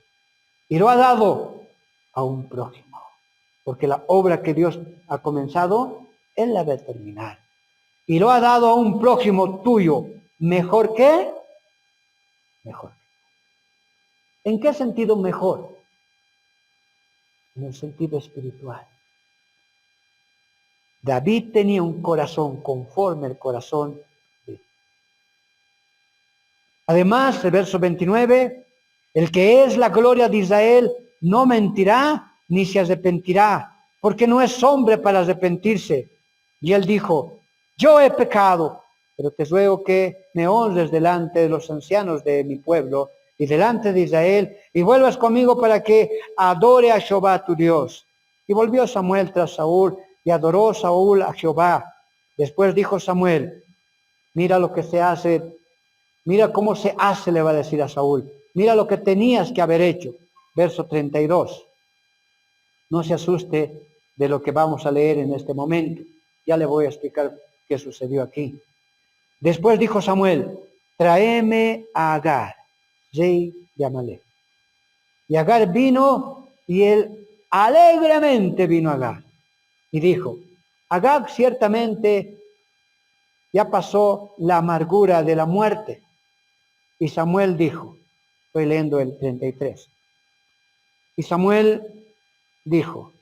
y lo ha dado a un prójimo, porque la obra que Dios ha comenzado, Él la va a terminar. Y lo ha dado a un prójimo tuyo, mejor que, mejor. ¿En qué sentido mejor? En el sentido espiritual. David tenía un corazón conforme al corazón de Dios. Además, el verso 29, el que es la gloria de Israel no mentirá ni se arrepentirá, porque no es hombre para arrepentirse. Y él dijo, yo he pecado, pero te ruego que me honres delante de los ancianos de mi pueblo y delante de Israel, y vuelvas conmigo para que adore a Jehová tu Dios. Y volvió Samuel tras Saúl, y adoró Saúl a Jehová. Después dijo Samuel, mira lo que se hace, mira cómo se hace, le va a decir a Saúl. Mira lo que tenías que haber hecho. Verso 32. No se asuste de lo que vamos a leer en este momento. Ya le voy a explicar qué sucedió aquí. Después dijo Samuel, tráeme a Agar, rey de Amalek. Y Agar vino, y él alegremente vino a Agar. Y dijo, Agar ciertamente ya pasó la amargura de la muerte. Y Samuel dijo, estoy leyendo el 33. Y Samuel dijo,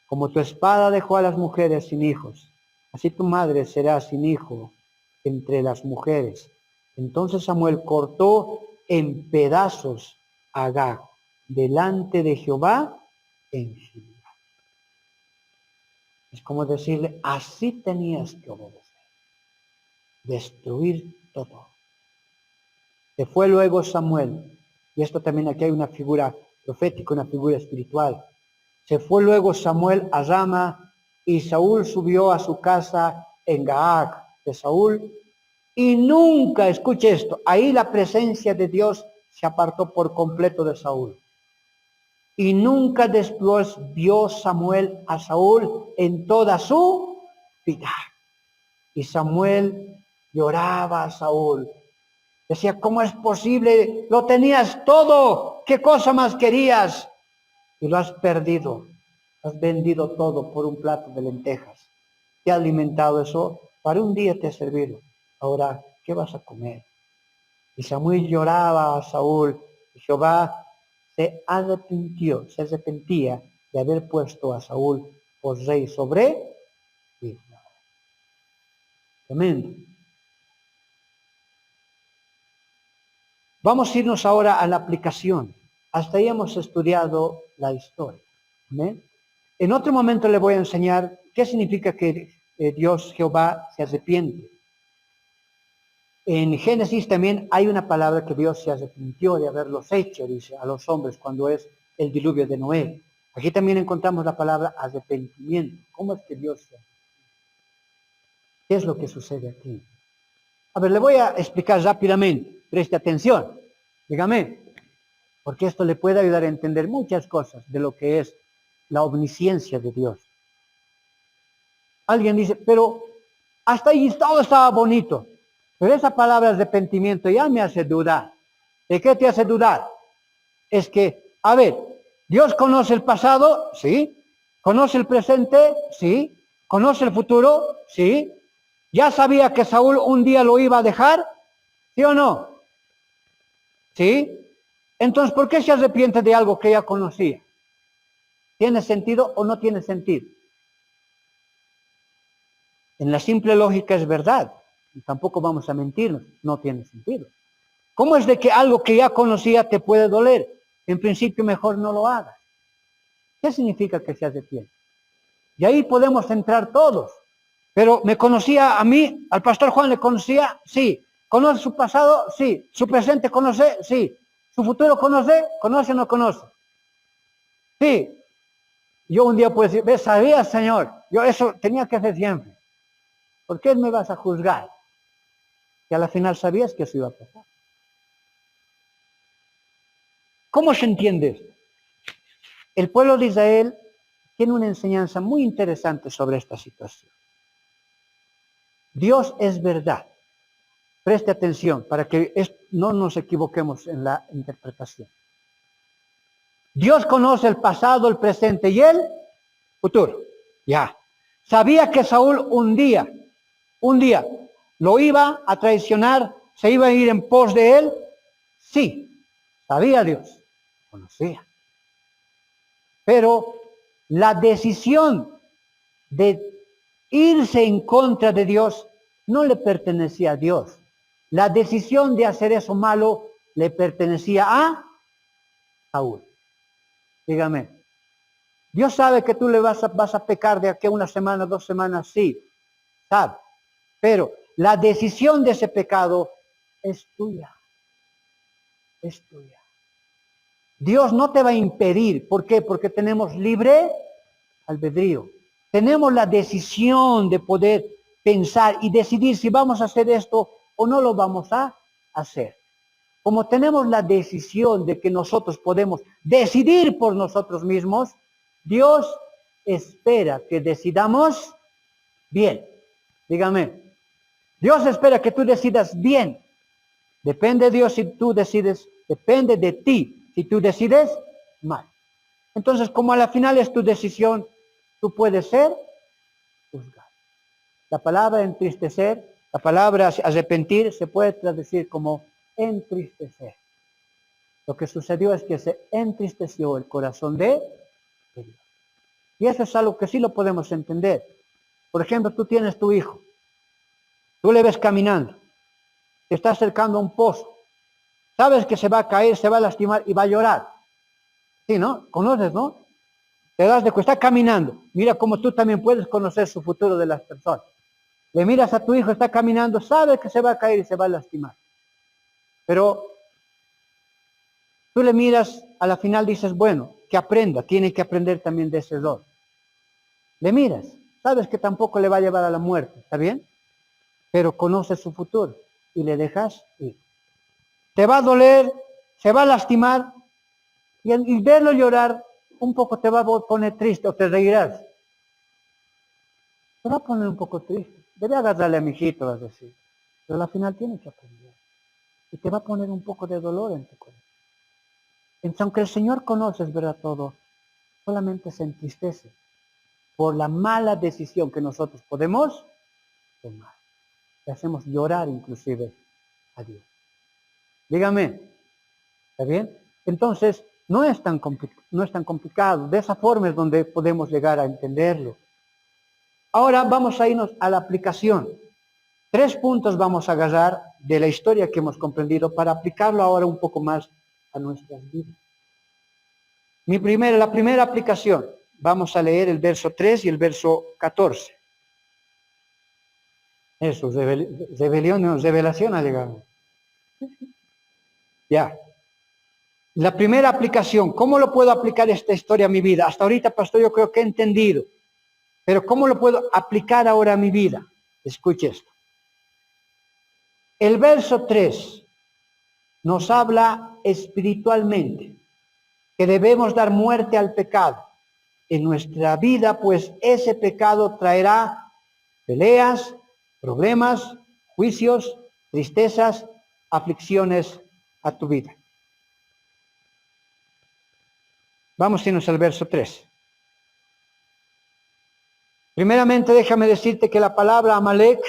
como tu espada dejó a las mujeres sin hijos, así tu madre será sin hijo entre las mujeres. Entonces Samuel cortó en pedazos a Agag delante de Jehová en Gilgal. Es como decirle, así tenías que obedecer. destruir todo. Se fue luego Samuel, y esto también aquí hay una figura profética, una figura espiritual. Se fue luego Samuel a Rama, y Saúl subió a su casa en Gaag de Saúl, y nunca, escuche esto, ahí la presencia de Dios se apartó por completo de Saúl. Y nunca después vio Samuel a Saúl en toda su vida. Y Samuel lloraba a Saúl. Decía, ¿cómo es posible? Lo tenías todo. ¿Qué cosa más querías? Y lo has perdido. Has vendido todo por un plato de lentejas. Te ha alimentado eso. Para un día te ha servido. Ahora, ¿qué vas a comer? Y Samuel lloraba a Saúl. Y Jehová se arrepentía de haber puesto a Saúl por rey sobre Israel. Tremendo. Vamos a irnos ahora a la aplicación. Hasta ahí hemos estudiado la historia. ¿Amén? En otro momento le voy a enseñar qué significa que Dios Jehová se arrepiente. En Génesis también hay una palabra que Dios se arrepintió de haberlos hecho, dice, a los hombres cuando es el diluvio de Noé. Aquí también encontramos la palabra arrepentimiento. ¿Cómo es que Dios se arrepiente? ¿Qué es lo que sucede aquí? A ver, le voy a explicar rápidamente. Preste atención. Dígame, porque esto le puede ayudar a entender muchas cosas de lo que es la omnisciencia de Dios. Alguien dice, pero hasta ahí todo estaba bonito. Pero esa palabra arrepentimiento ya me hace dudar. ¿De qué te hace dudar? Es que, a ver, ¿Dios conoce el pasado? Sí. ¿Conoce el presente? Sí. ¿Conoce el futuro? Sí. ¿Ya sabía que Saúl un día lo iba a dejar? ¿Sí o no? ¿Sí? Entonces, ¿por qué se arrepiente de algo que ya conocía? ¿Tiene sentido o no tiene sentido? En la simple lógica es verdad. Y tampoco vamos a mentirnos. No tiene sentido. ¿Cómo es de que algo que ya conocía te puede doler? En principio mejor no lo hagas. ¿Qué significa que se arrepiente? Y ahí podemos entrar todos. Pero ¿me conocía a mí? ¿Al pastor Juan le conocía? Sí. ¿Conoce su pasado? Sí. ¿Su presente conoce? Sí. ¿Su futuro conoce? ¿Conoce o no conoce? Sí. Yo un día puedo decir, ¿ves? ¿Sabías, Señor? Yo eso tenía que hacer siempre. ¿Por qué me vas a juzgar? Que a la final sabías que eso iba a pasar. ¿Cómo se entiende esto? El pueblo de Israel tiene una enseñanza muy interesante sobre esta situación. Dios es verdad. Preste atención para que no nos equivoquemos en la interpretación. Dios conoce el pasado, el presente y el futuro. Ya. Sabía que Saúl un día, lo iba a traicionar, se iba a ir en pos de él. Sí, sabía Dios, conocía. Pero la decisión de irse en contra de Dios no le pertenecía a Dios. La decisión de hacer eso malo le pertenecía a Saúl. Dígame, Dios sabe que tú le vas a pecar de aquí a una semana, 2 semanas, sí, sabe. Pero la decisión de ese pecado es tuya. Es tuya. Dios no te va a impedir. ¿Por qué? Porque tenemos libre albedrío. Tenemos la decisión de poder pensar y decidir si vamos a hacer esto o no lo vamos a hacer. Como tenemos la decisión de que nosotros podemos decidir por nosotros mismos, Dios espera que decidamos bien. Dígame, Dios espera que tú decidas bien. Depende de Dios si tú decides, depende de ti si tú decides mal. Entonces, como a la final es tu decisión, tú puedes ser juzgado. La palabra entristecer, la palabra arrepentir se puede traducir como entristecer. Lo que sucedió es que se entristeció el corazón de Dios. Y eso es algo que sí lo podemos entender. Por ejemplo, tú tienes tu hijo. Tú le ves caminando. Te está acercando a un pozo. Sabes que se va a caer, se va a lastimar y va a llorar. Sí, ¿no? ¿Conoces, no? Te das de cuenta, está caminando. Mira cómo tú también puedes conocer su futuro de las personas. Le miras a tu hijo, está caminando, sabe que se va a caer y se va a lastimar. Pero tú le miras, a la final dices, bueno, que aprenda, tiene que aprender también de ese error. Le miras, sabes que tampoco le va a llevar a la muerte, ¿está bien? Pero conoces su futuro y le dejas ir. Te va a doler, se va a lastimar y verlo llorar un poco te va a poner triste o te reirás. Te va a poner un poco triste. Debe agarrarle a mi hijito, vas a decir. Pero al final tiene que aprender. Y te va a poner un poco de dolor en tu corazón. Entonces, aunque el Señor conoce, es verdad todo, solamente se entristece por la mala decisión que nosotros podemos tomar. Le hacemos llorar inclusive a Dios. Dígame, ¿está bien? Entonces, no es tan complicado. De esa forma es donde podemos llegar a entenderlo. Ahora vamos a irnos a la aplicación. 3 puntos vamos a agarrar de la historia que hemos comprendido para aplicarlo ahora un poco más a nuestras vidas. La primera aplicación, vamos a leer el verso 3 y el verso 14. Eso, revelación ha llegado. Ya. La primera aplicación, ¿cómo lo puedo aplicar esta historia a mi vida? Hasta ahorita, pastor, yo creo que he entendido. Pero ¿cómo lo puedo aplicar ahora a mi vida? Escuche esto. El verso 3 nos habla espiritualmente que debemos dar muerte al pecado en nuestra vida, pues ese pecado traerá peleas, problemas, juicios, tristezas, aflicciones a tu vida. Vamos a irnos al verso 3. Primeramente, déjame decirte que la palabra Amalek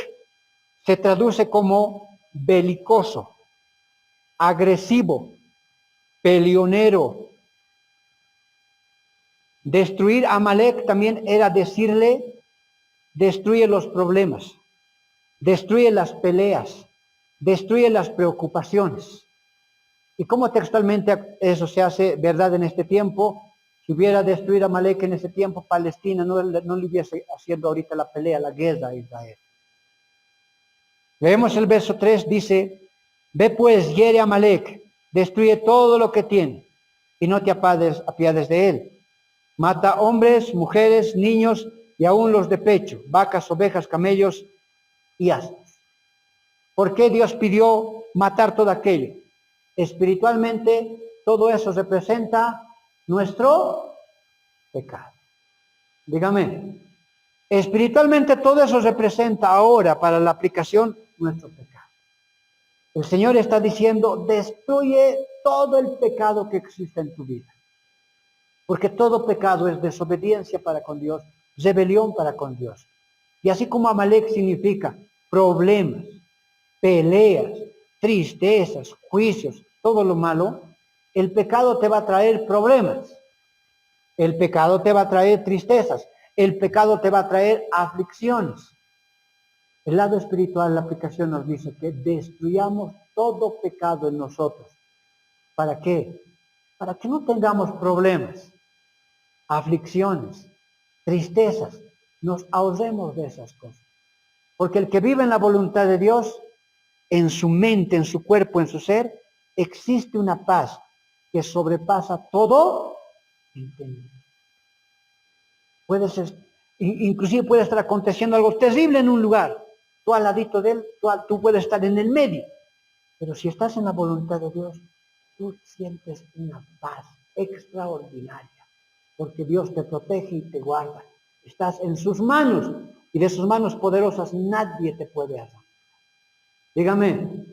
se traduce como belicoso, agresivo, peleonero. Destruir a Amalek también era decirle, destruye los problemas, destruye las peleas, destruye las preocupaciones. ¿Y cómo textualmente eso se hace verdad en este tiempo? Si hubiera destruido a Amalek en ese tiempo, Palestina no le hubiese haciendo ahorita la pelea, la guerra a Israel. Leemos el verso 3, dice, ve pues, hiere a Amalek, destruye todo lo que tiene, y no te apiades de él. Mata hombres, mujeres, niños, y aún los de pecho, vacas, ovejas, camellos y asnos. ¿Por qué Dios pidió matar todo aquello? Espiritualmente, todo eso representa nuestro pecado. Dígame, espiritualmente todo eso representa ahora para la aplicación nuestro pecado. El Señor está diciendo, destruye todo el pecado que existe en tu vida. Porque todo pecado es desobediencia para con Dios, rebelión para con Dios. Y así como Amalek significa problemas, peleas, tristezas, juicios, todo lo malo, el pecado te va a traer problemas. El pecado te va a traer tristezas. El pecado te va a traer aflicciones. El lado espiritual, la aplicación nos dice que destruyamos todo pecado en nosotros. ¿Para qué? Para que no tengamos problemas, aflicciones, tristezas. Nos ahorremos de esas cosas. Porque el que vive en la voluntad de Dios, en su mente, en su cuerpo, en su ser, existe una paz que sobrepasa todo entendimiento. Inclusive puede estar aconteciendo algo terrible en un lugar. Tú al ladito de él, tú puedes estar en el medio. Pero si estás en la voluntad de Dios, tú sientes una paz extraordinaria. Porque Dios te protege y te guarda. Estás en sus manos. Y de sus manos poderosas nadie te puede arrancar. Dígame.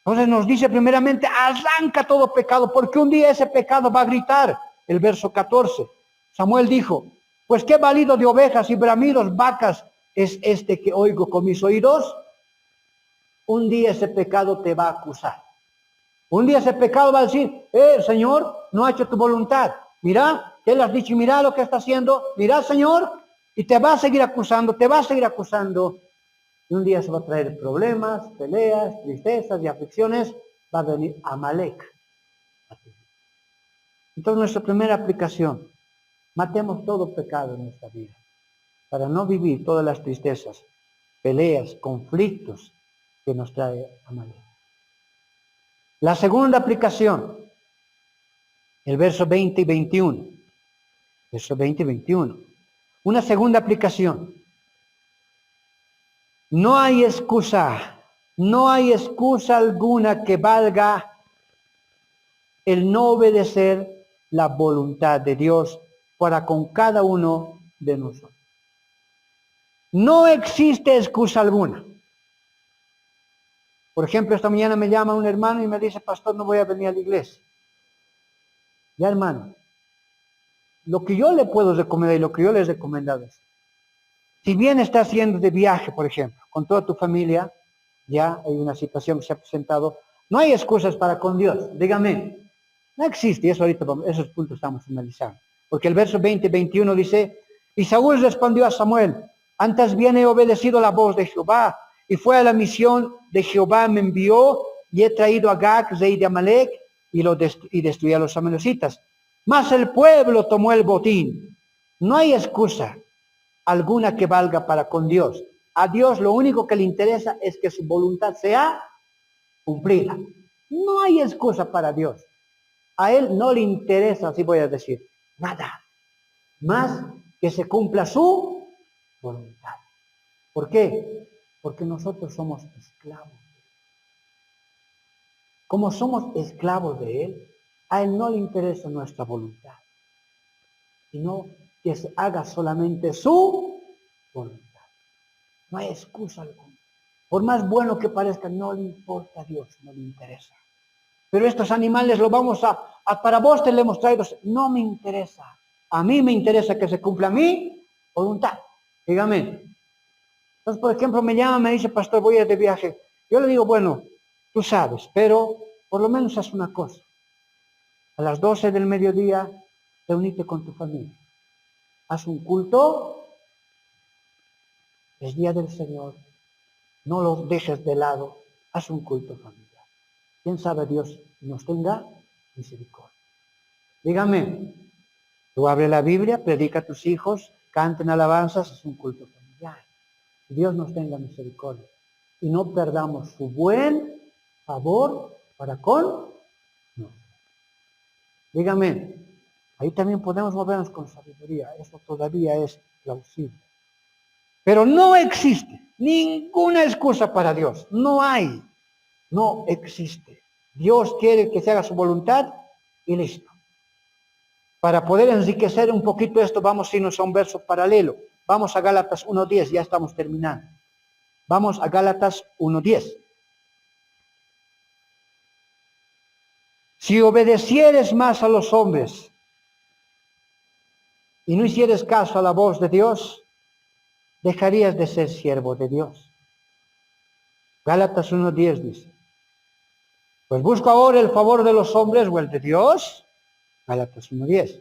Entonces nos dice primeramente, arranca todo pecado. Porque un día ese pecado va a gritar. El verso 14. Samuel dijo, pues qué valido de ovejas y bramidos, vacas es este que oigo con mis oídos. Un día ese pecado te va a acusar. Un día ese pecado va a decir, Señor, no ha hecho tu voluntad. Mira, ¿qué le has dicho? Mira lo que está haciendo. Mira, Señor, y te va a seguir acusando, te va a seguir acusando. Y un día se va a traer problemas, peleas, tristezas y aflicciones. Va a venir Amalek. Entonces nuestra primera aplicación, matemos todo pecado en nuestra vida, para no vivir todas las tristezas peleas, conflictos que nos trae Amalek. La segunda aplicación, el verso 20 y 21. Verso 20 y 21. Una segunda aplicación. No hay excusa alguna que valga el no obedecer la voluntad de Dios para con cada uno de nosotros. No existe excusa alguna. Por ejemplo, esta mañana me llama un hermano y me dice, pastor, no voy a venir a la iglesia. Ya, hermano, lo que yo le puedo recomendar y lo que yo les he recomendado es, si bien estás yendo de viaje, por ejemplo, con toda tu familia, ya hay una situación que se ha presentado, no hay excusas para con Dios, dígame. No existe, eso ahorita, esos puntos estamos analizando. Porque el verso 20 y 21 dice, y Saúl respondió a Samuel, antes bien he obedecido la voz de Jehová, y fue a la misión de Jehová me envió, y he traído a Agag, rey de Amalek, y destruí a los amalecitas. Mas el pueblo tomó el botín. No hay excusa alguna que valga para con Dios. A Dios lo único que le interesa es que su voluntad sea cumplida. No hay excusa para Dios. A Él no le interesa, así voy a decir, nada más que se cumpla su voluntad. ¿Por qué? Porque nosotros somos esclavos. Como somos esclavos de Él, a Él no le interesa nuestra voluntad, sino que se haga solamente su voluntad. No hay excusa alguna. Por más bueno que parezca, no le importa a Dios, no le interesa. Pero estos animales lo vamos para vos te le hemos traído. No me interesa. A mí me interesa que se cumpla mi voluntad. Dígame. Entonces, por ejemplo, me llama, me dice, pastor, voy a ir de viaje. Yo le digo, bueno, tú sabes, pero por lo menos haz una cosa. A las 12 del mediodía, reúnete con tu familia. Haz un culto. Es día del Señor. No los dejes de lado. Haz un culto familiar. ¿Quién sabe Dios nos tenga misericordia? Dígame, tú abre la Biblia, predica a tus hijos, canten alabanzas, es un culto familiar. Dios nos tenga misericordia. Y no perdamos su buen favor para con nosotros. Dígame, ahí también podemos movernos con sabiduría. Eso todavía es plausible. Pero no existe ninguna excusa para Dios. No hay. No existe. Dios quiere que se haga su voluntad y listo. Para poder enriquecer un poquito esto, vamos a irnos a un verso paralelo. Vamos a Gálatas 1:10, ya estamos terminando. Vamos a Gálatas 1:10. Si obedecieres más a los hombres y no hicieres caso a la voz de Dios, dejarías de ser siervo de Dios. Gálatas 1:10 dice, pues busco ahora el favor de los hombres o el de Dios. Gálatas 1:10.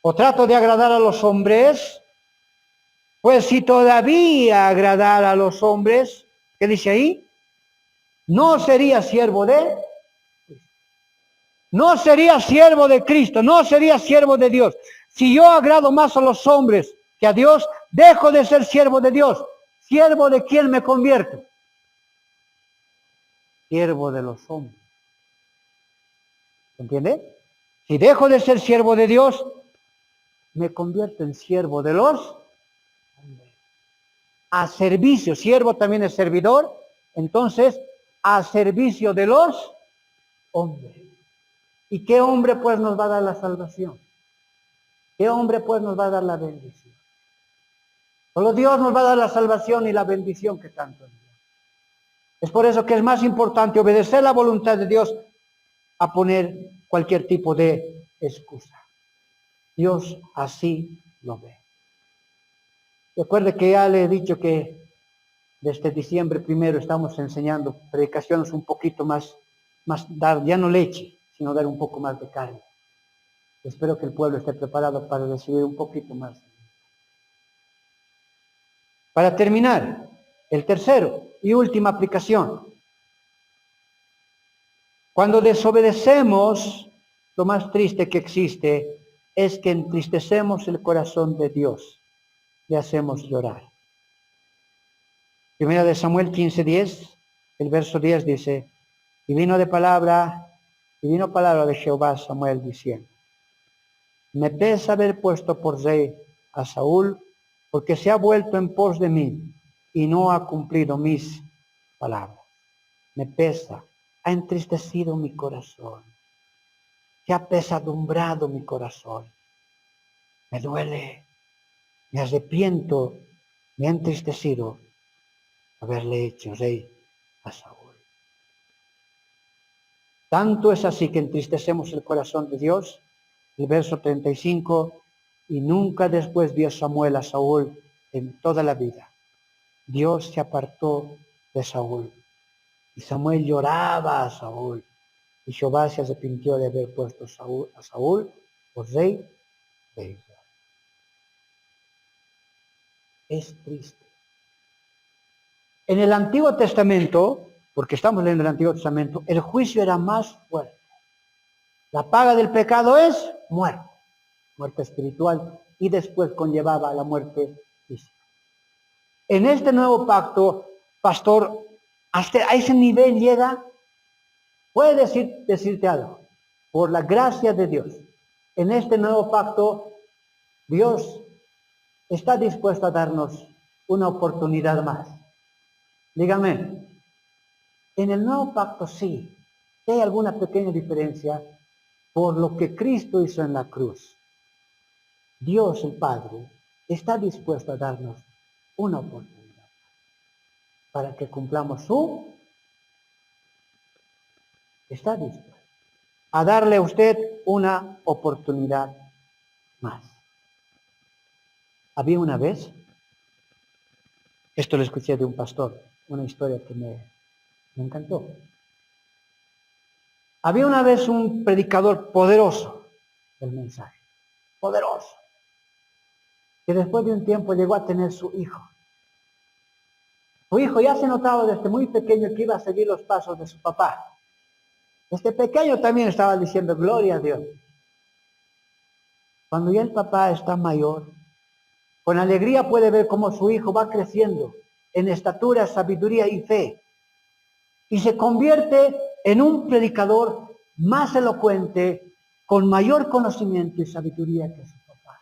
O trato de agradar a los hombres, pues si todavía agradara a los hombres, ¿qué dice ahí? No sería siervo de Cristo. No sería siervo de Cristo, no sería siervo de Dios. Si yo agrado más a los hombres que a Dios, dejo de ser siervo de Dios. ¿Siervo de quién me convierto? Siervo de los hombres. ¿Entiende? Si dejo de ser siervo de Dios, me convierto en siervo de los hombres. A servicio, siervo también es servidor, entonces a servicio de los hombres. ¿Y qué hombre pues nos va a dar la salvación? ¿Qué hombre pues nos va a dar la bendición? Solo Dios nos va a dar la salvación y la bendición que tanto nos da. Es por eso que es más importante obedecer la voluntad de Dios a poner cualquier tipo de excusa. Dios así lo ve. Recuerde que ya le he dicho que desde diciembre 1 estamos enseñando predicaciones un poquito más dar ya no leche, sino dar un poco más de carne. Espero que el pueblo esté preparado para recibir un poquito más. Para terminar, el tercero y última aplicación. Cuando desobedecemos, lo más triste que existe es que entristecemos el corazón de Dios. Le hacemos llorar. Primera de Samuel 15:10, el verso 10 dice, y vino palabra de Jehová a Samuel diciendo, me pesa haber puesto por rey a Saúl, porque se ha vuelto en pos de mí y no ha cumplido mis palabras. Me pesa, ha entristecido mi corazón, se ha pesadumbrado mi corazón. Me duele, me arrepiento, me ha entristecido haberle hecho rey a Saúl. Tanto es así que entristecemos el corazón de Dios. El verso 35, y nunca después vio Samuel a Saúl en toda la vida. Dios se apartó de Saúl. Y Samuel lloraba a Saúl. Y Jehová se arrepintió de haber puesto a Saúl por rey de Israel. Es triste. En el Antiguo Testamento, porque estamos leyendo el Antiguo Testamento, el juicio era más fuerte. La paga del pecado es muerte, muerte espiritual, y después conllevaba la muerte física. En este nuevo pacto, pastor, hasta a ese nivel llega, puede decirte algo, por la gracia de Dios. En este nuevo pacto, Dios está dispuesto a darnos una oportunidad más. Dígame, en el nuevo pacto sí, hay alguna pequeña diferencia por lo que Cristo hizo en la cruz. Dios el Padre está dispuesto a darnos una oportunidad para que cumplamos está dispuesto a darle a usted una oportunidad más. Había una vez, esto lo escuché de un pastor, una historia que me encantó. Había una vez un predicador poderoso del mensaje, poderoso, que después de un tiempo llegó a tener su hijo. Su hijo ya se notaba desde muy pequeño que iba a seguir los pasos de su papá. Este pequeño también estaba diciendo, gloria a Dios. Cuando ya el papá está mayor, con alegría puede ver cómo su hijo va creciendo en estatura, sabiduría y fe. Y se convierte en un predicador más elocuente, con mayor conocimiento y sabiduría que su papá.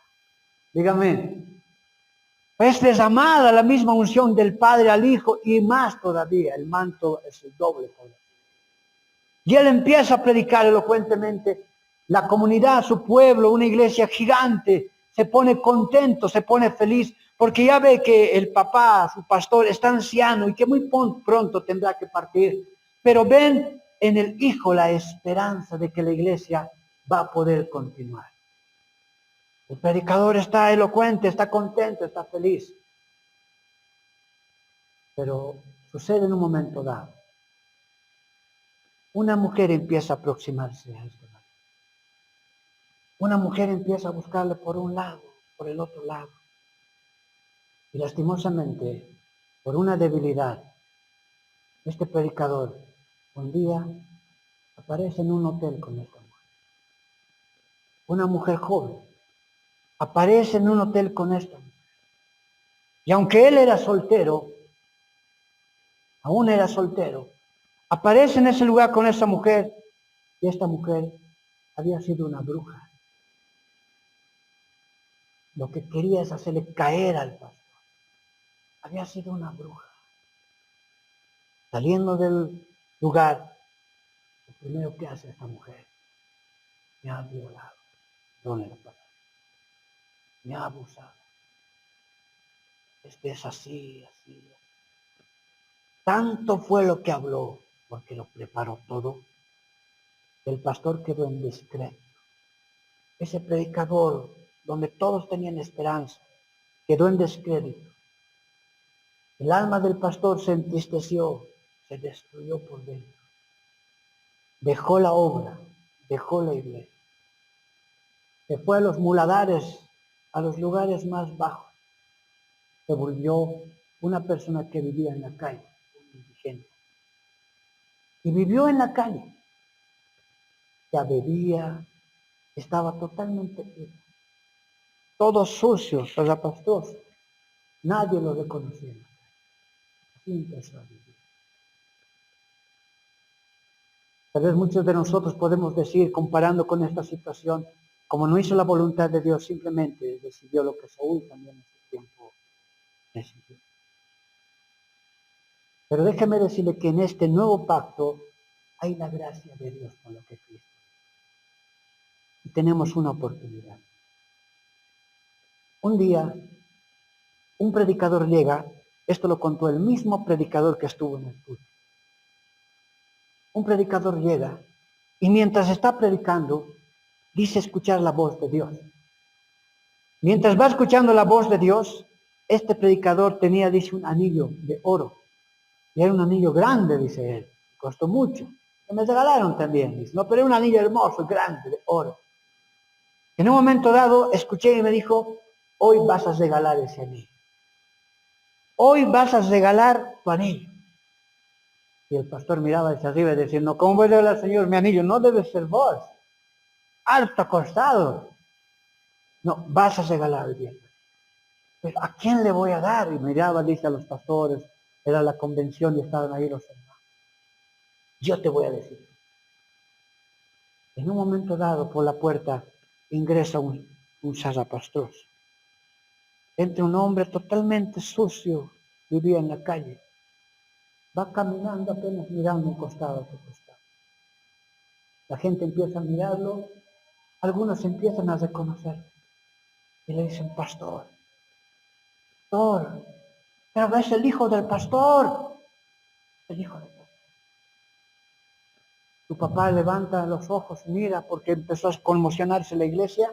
Dígame, es desamada la misma unción del Padre al Hijo y más todavía, el manto es el doble. Y él empieza a predicar elocuentemente. La comunidad, su pueblo, una iglesia gigante, se pone contento, se pone feliz, porque ya ve que el papá, su pastor, está anciano y que muy pronto tendrá que partir. Pero ven en el hijo la esperanza de que la iglesia va a poder continuar. El predicador está elocuente, está contento, está feliz. Pero sucede en un momento dado. Una mujer empieza a aproximarse a esto. Una mujer empieza a buscarle por un lado, por el otro lado. Y lastimosamente, por una debilidad, este predicador un día aparece en un hotel con esta mujer. Una mujer joven aparece en un hotel con esta mujer. Y aunque él era soltero, aún era soltero, aparece en ese lugar con esa mujer. Y esta mujer había sido una bruja. Lo que quería es hacerle caer al pastor. Había sido una bruja. Saliendo del lugar, lo primero que hace esta mujer, me ha violado, no le pasa, me ha abusado. Es así. Tanto fue lo que habló, porque lo preparó todo, que el pastor quedó en descrédito. Ese predicador, donde todos tenían esperanza, quedó en descrédito. El alma del pastor se entristeció, se destruyó por dentro. Dejó la obra, dejó la iglesia. Se fue a los muladares, a los lugares más bajos. Se volvió una persona que vivía en la calle, un indigente. Y vivió en la calle. Ya bebía, estaba totalmente todo sucio, zarapastroso. Nadie lo reconocía. y empezó a vivir. Tal vez muchos de nosotros podemos decir, comparando con esta situación, como no hizo la voluntad de Dios, simplemente decidió lo que Saúl también en su tiempo decidió. Pero déjeme decirle que en este nuevo pacto hay la gracia de Dios con lo que Cristo. Y tenemos una oportunidad. Un día, un predicador llega, esto lo contó el mismo predicador que estuvo en el culto. Un predicador llega y mientras está predicando, dice escuchar la voz de Dios. Mientras va escuchando la voz de Dios, este predicador tenía, dice, un anillo de oro. Y era un anillo grande, dice él. Costó mucho. Que me regalaron también, dice. No, pero era un anillo hermoso, grande, de oro. En un momento dado, escuché y me dijo, hoy vas a regalar ese anillo. Hoy vas a regalar tu anillo. Y el pastor miraba hacia arriba y decía, no, ¿cómo voy a regalar, Señor, mi anillo? No debe ser vos. Harto costado. No, vas a regalar el bien. Pero ¿a quién le voy a dar? Y miraba, dice, a los pastores, era la convención y estaban ahí los hermanos. Yo te voy a decir. En un momento dado, por la puerta, ingresa un zarrapastroso. Entra un hombre totalmente sucio, vivía en la calle. Va caminando apenas mirando un costado a otro costado. La gente empieza a mirarlo, algunos empiezan a reconocer. Y le dicen, pastor, pero es el hijo del pastor. El hijo del pastor. Tu papá levanta los ojos, mira, porque empezó a conmocionarse la iglesia.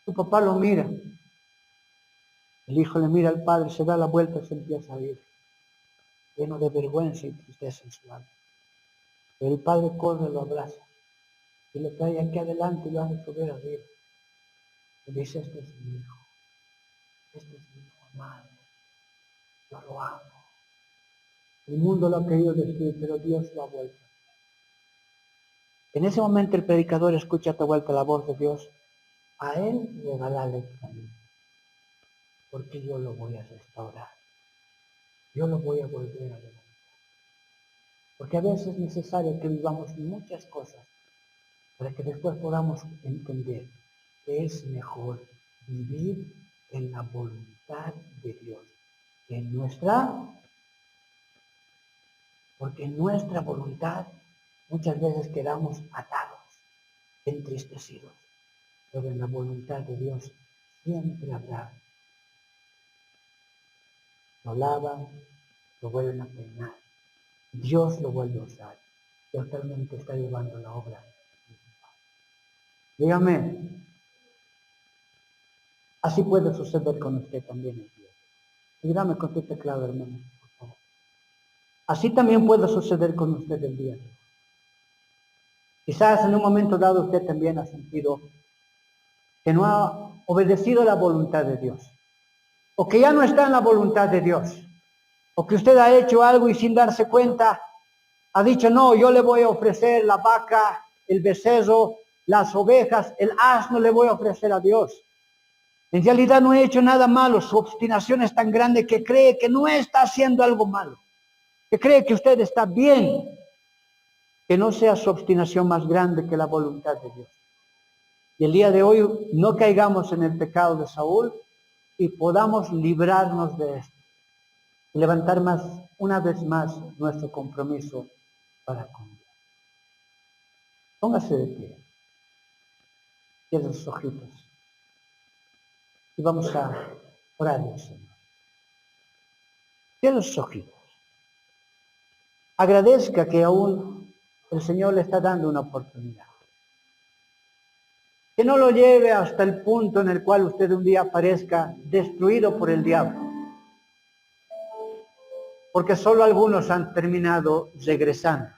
Tu papá lo mira. El hijo le mira al padre, se da la vuelta y se empieza a ir, lleno de vergüenza y tristeza en su alma. Pero el padre corre, lo abraza y lo trae aquí adelante y lo hace subir arriba. Y dice, este es mi hijo. Este es mi hijo amado. Yo lo amo. El mundo lo ha querido destruir, pero Dios lo ha vuelto. En ese momento el predicador escucha de vuelta la voz de Dios. A él regalarle el camino, porque yo lo voy a restaurar. Yo lo voy a volver a levantar. Porque a veces es necesario que vivamos muchas cosas para que después podamos entender que es mejor vivir en la voluntad de Dios que en nuestra, porque en nuestra voluntad muchas veces quedamos atados, entristecidos, pero en la voluntad de Dios siempre habrá. Lo lavan, lo vuelven a peinar, Dios lo vuelve a usar, y actualmente está llevando la obra. Dígame, así puede suceder con usted también el día. Dígame con tu teclado, hermano, por favor. Así también puede suceder con usted el día. Quizás en un momento dado usted también ha sentido que no ha obedecido la voluntad de Dios, o que ya no está en la voluntad de Dios, o que usted ha hecho algo y sin darse cuenta ha dicho, no, yo le voy a ofrecer la vaca, el becerro, las ovejas, el asno le voy a ofrecer a Dios. En realidad no he hecho nada malo, su obstinación es tan grande que cree que no está haciendo algo malo, que cree que usted está bien, que no sea su obstinación más grande que la voluntad de Dios. Y el día de hoy no caigamos en el pecado de Saúl y podamos librarnos de esto. Y levantar una vez más nuestro compromiso para con Dios. Póngase de pie. Cierre sus ojitos. Y vamos a orar al Señor. Cierre sus ojitos. Agradezca que aún el Señor le está dando una oportunidad. Que no lo lleve hasta el punto en el cual usted un día aparezca destruido por el diablo. Porque solo algunos han terminado regresando.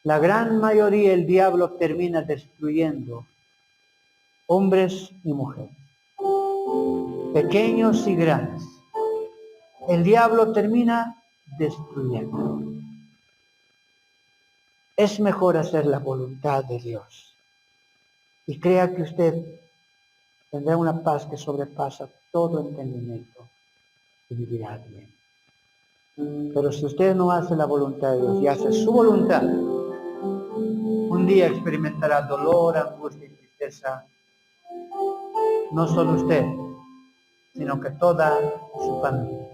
La gran mayoría el diablo termina destruyendo hombres y mujeres, pequeños y grandes. El diablo termina destruyendo. Es mejor hacer la voluntad de Dios. Y crea que usted tendrá una paz que sobrepasa todo entendimiento y vivirá bien. Pero si usted no hace la voluntad de Dios y hace su voluntad, un día experimentará dolor, angustia y tristeza, no solo usted, sino que toda su familia.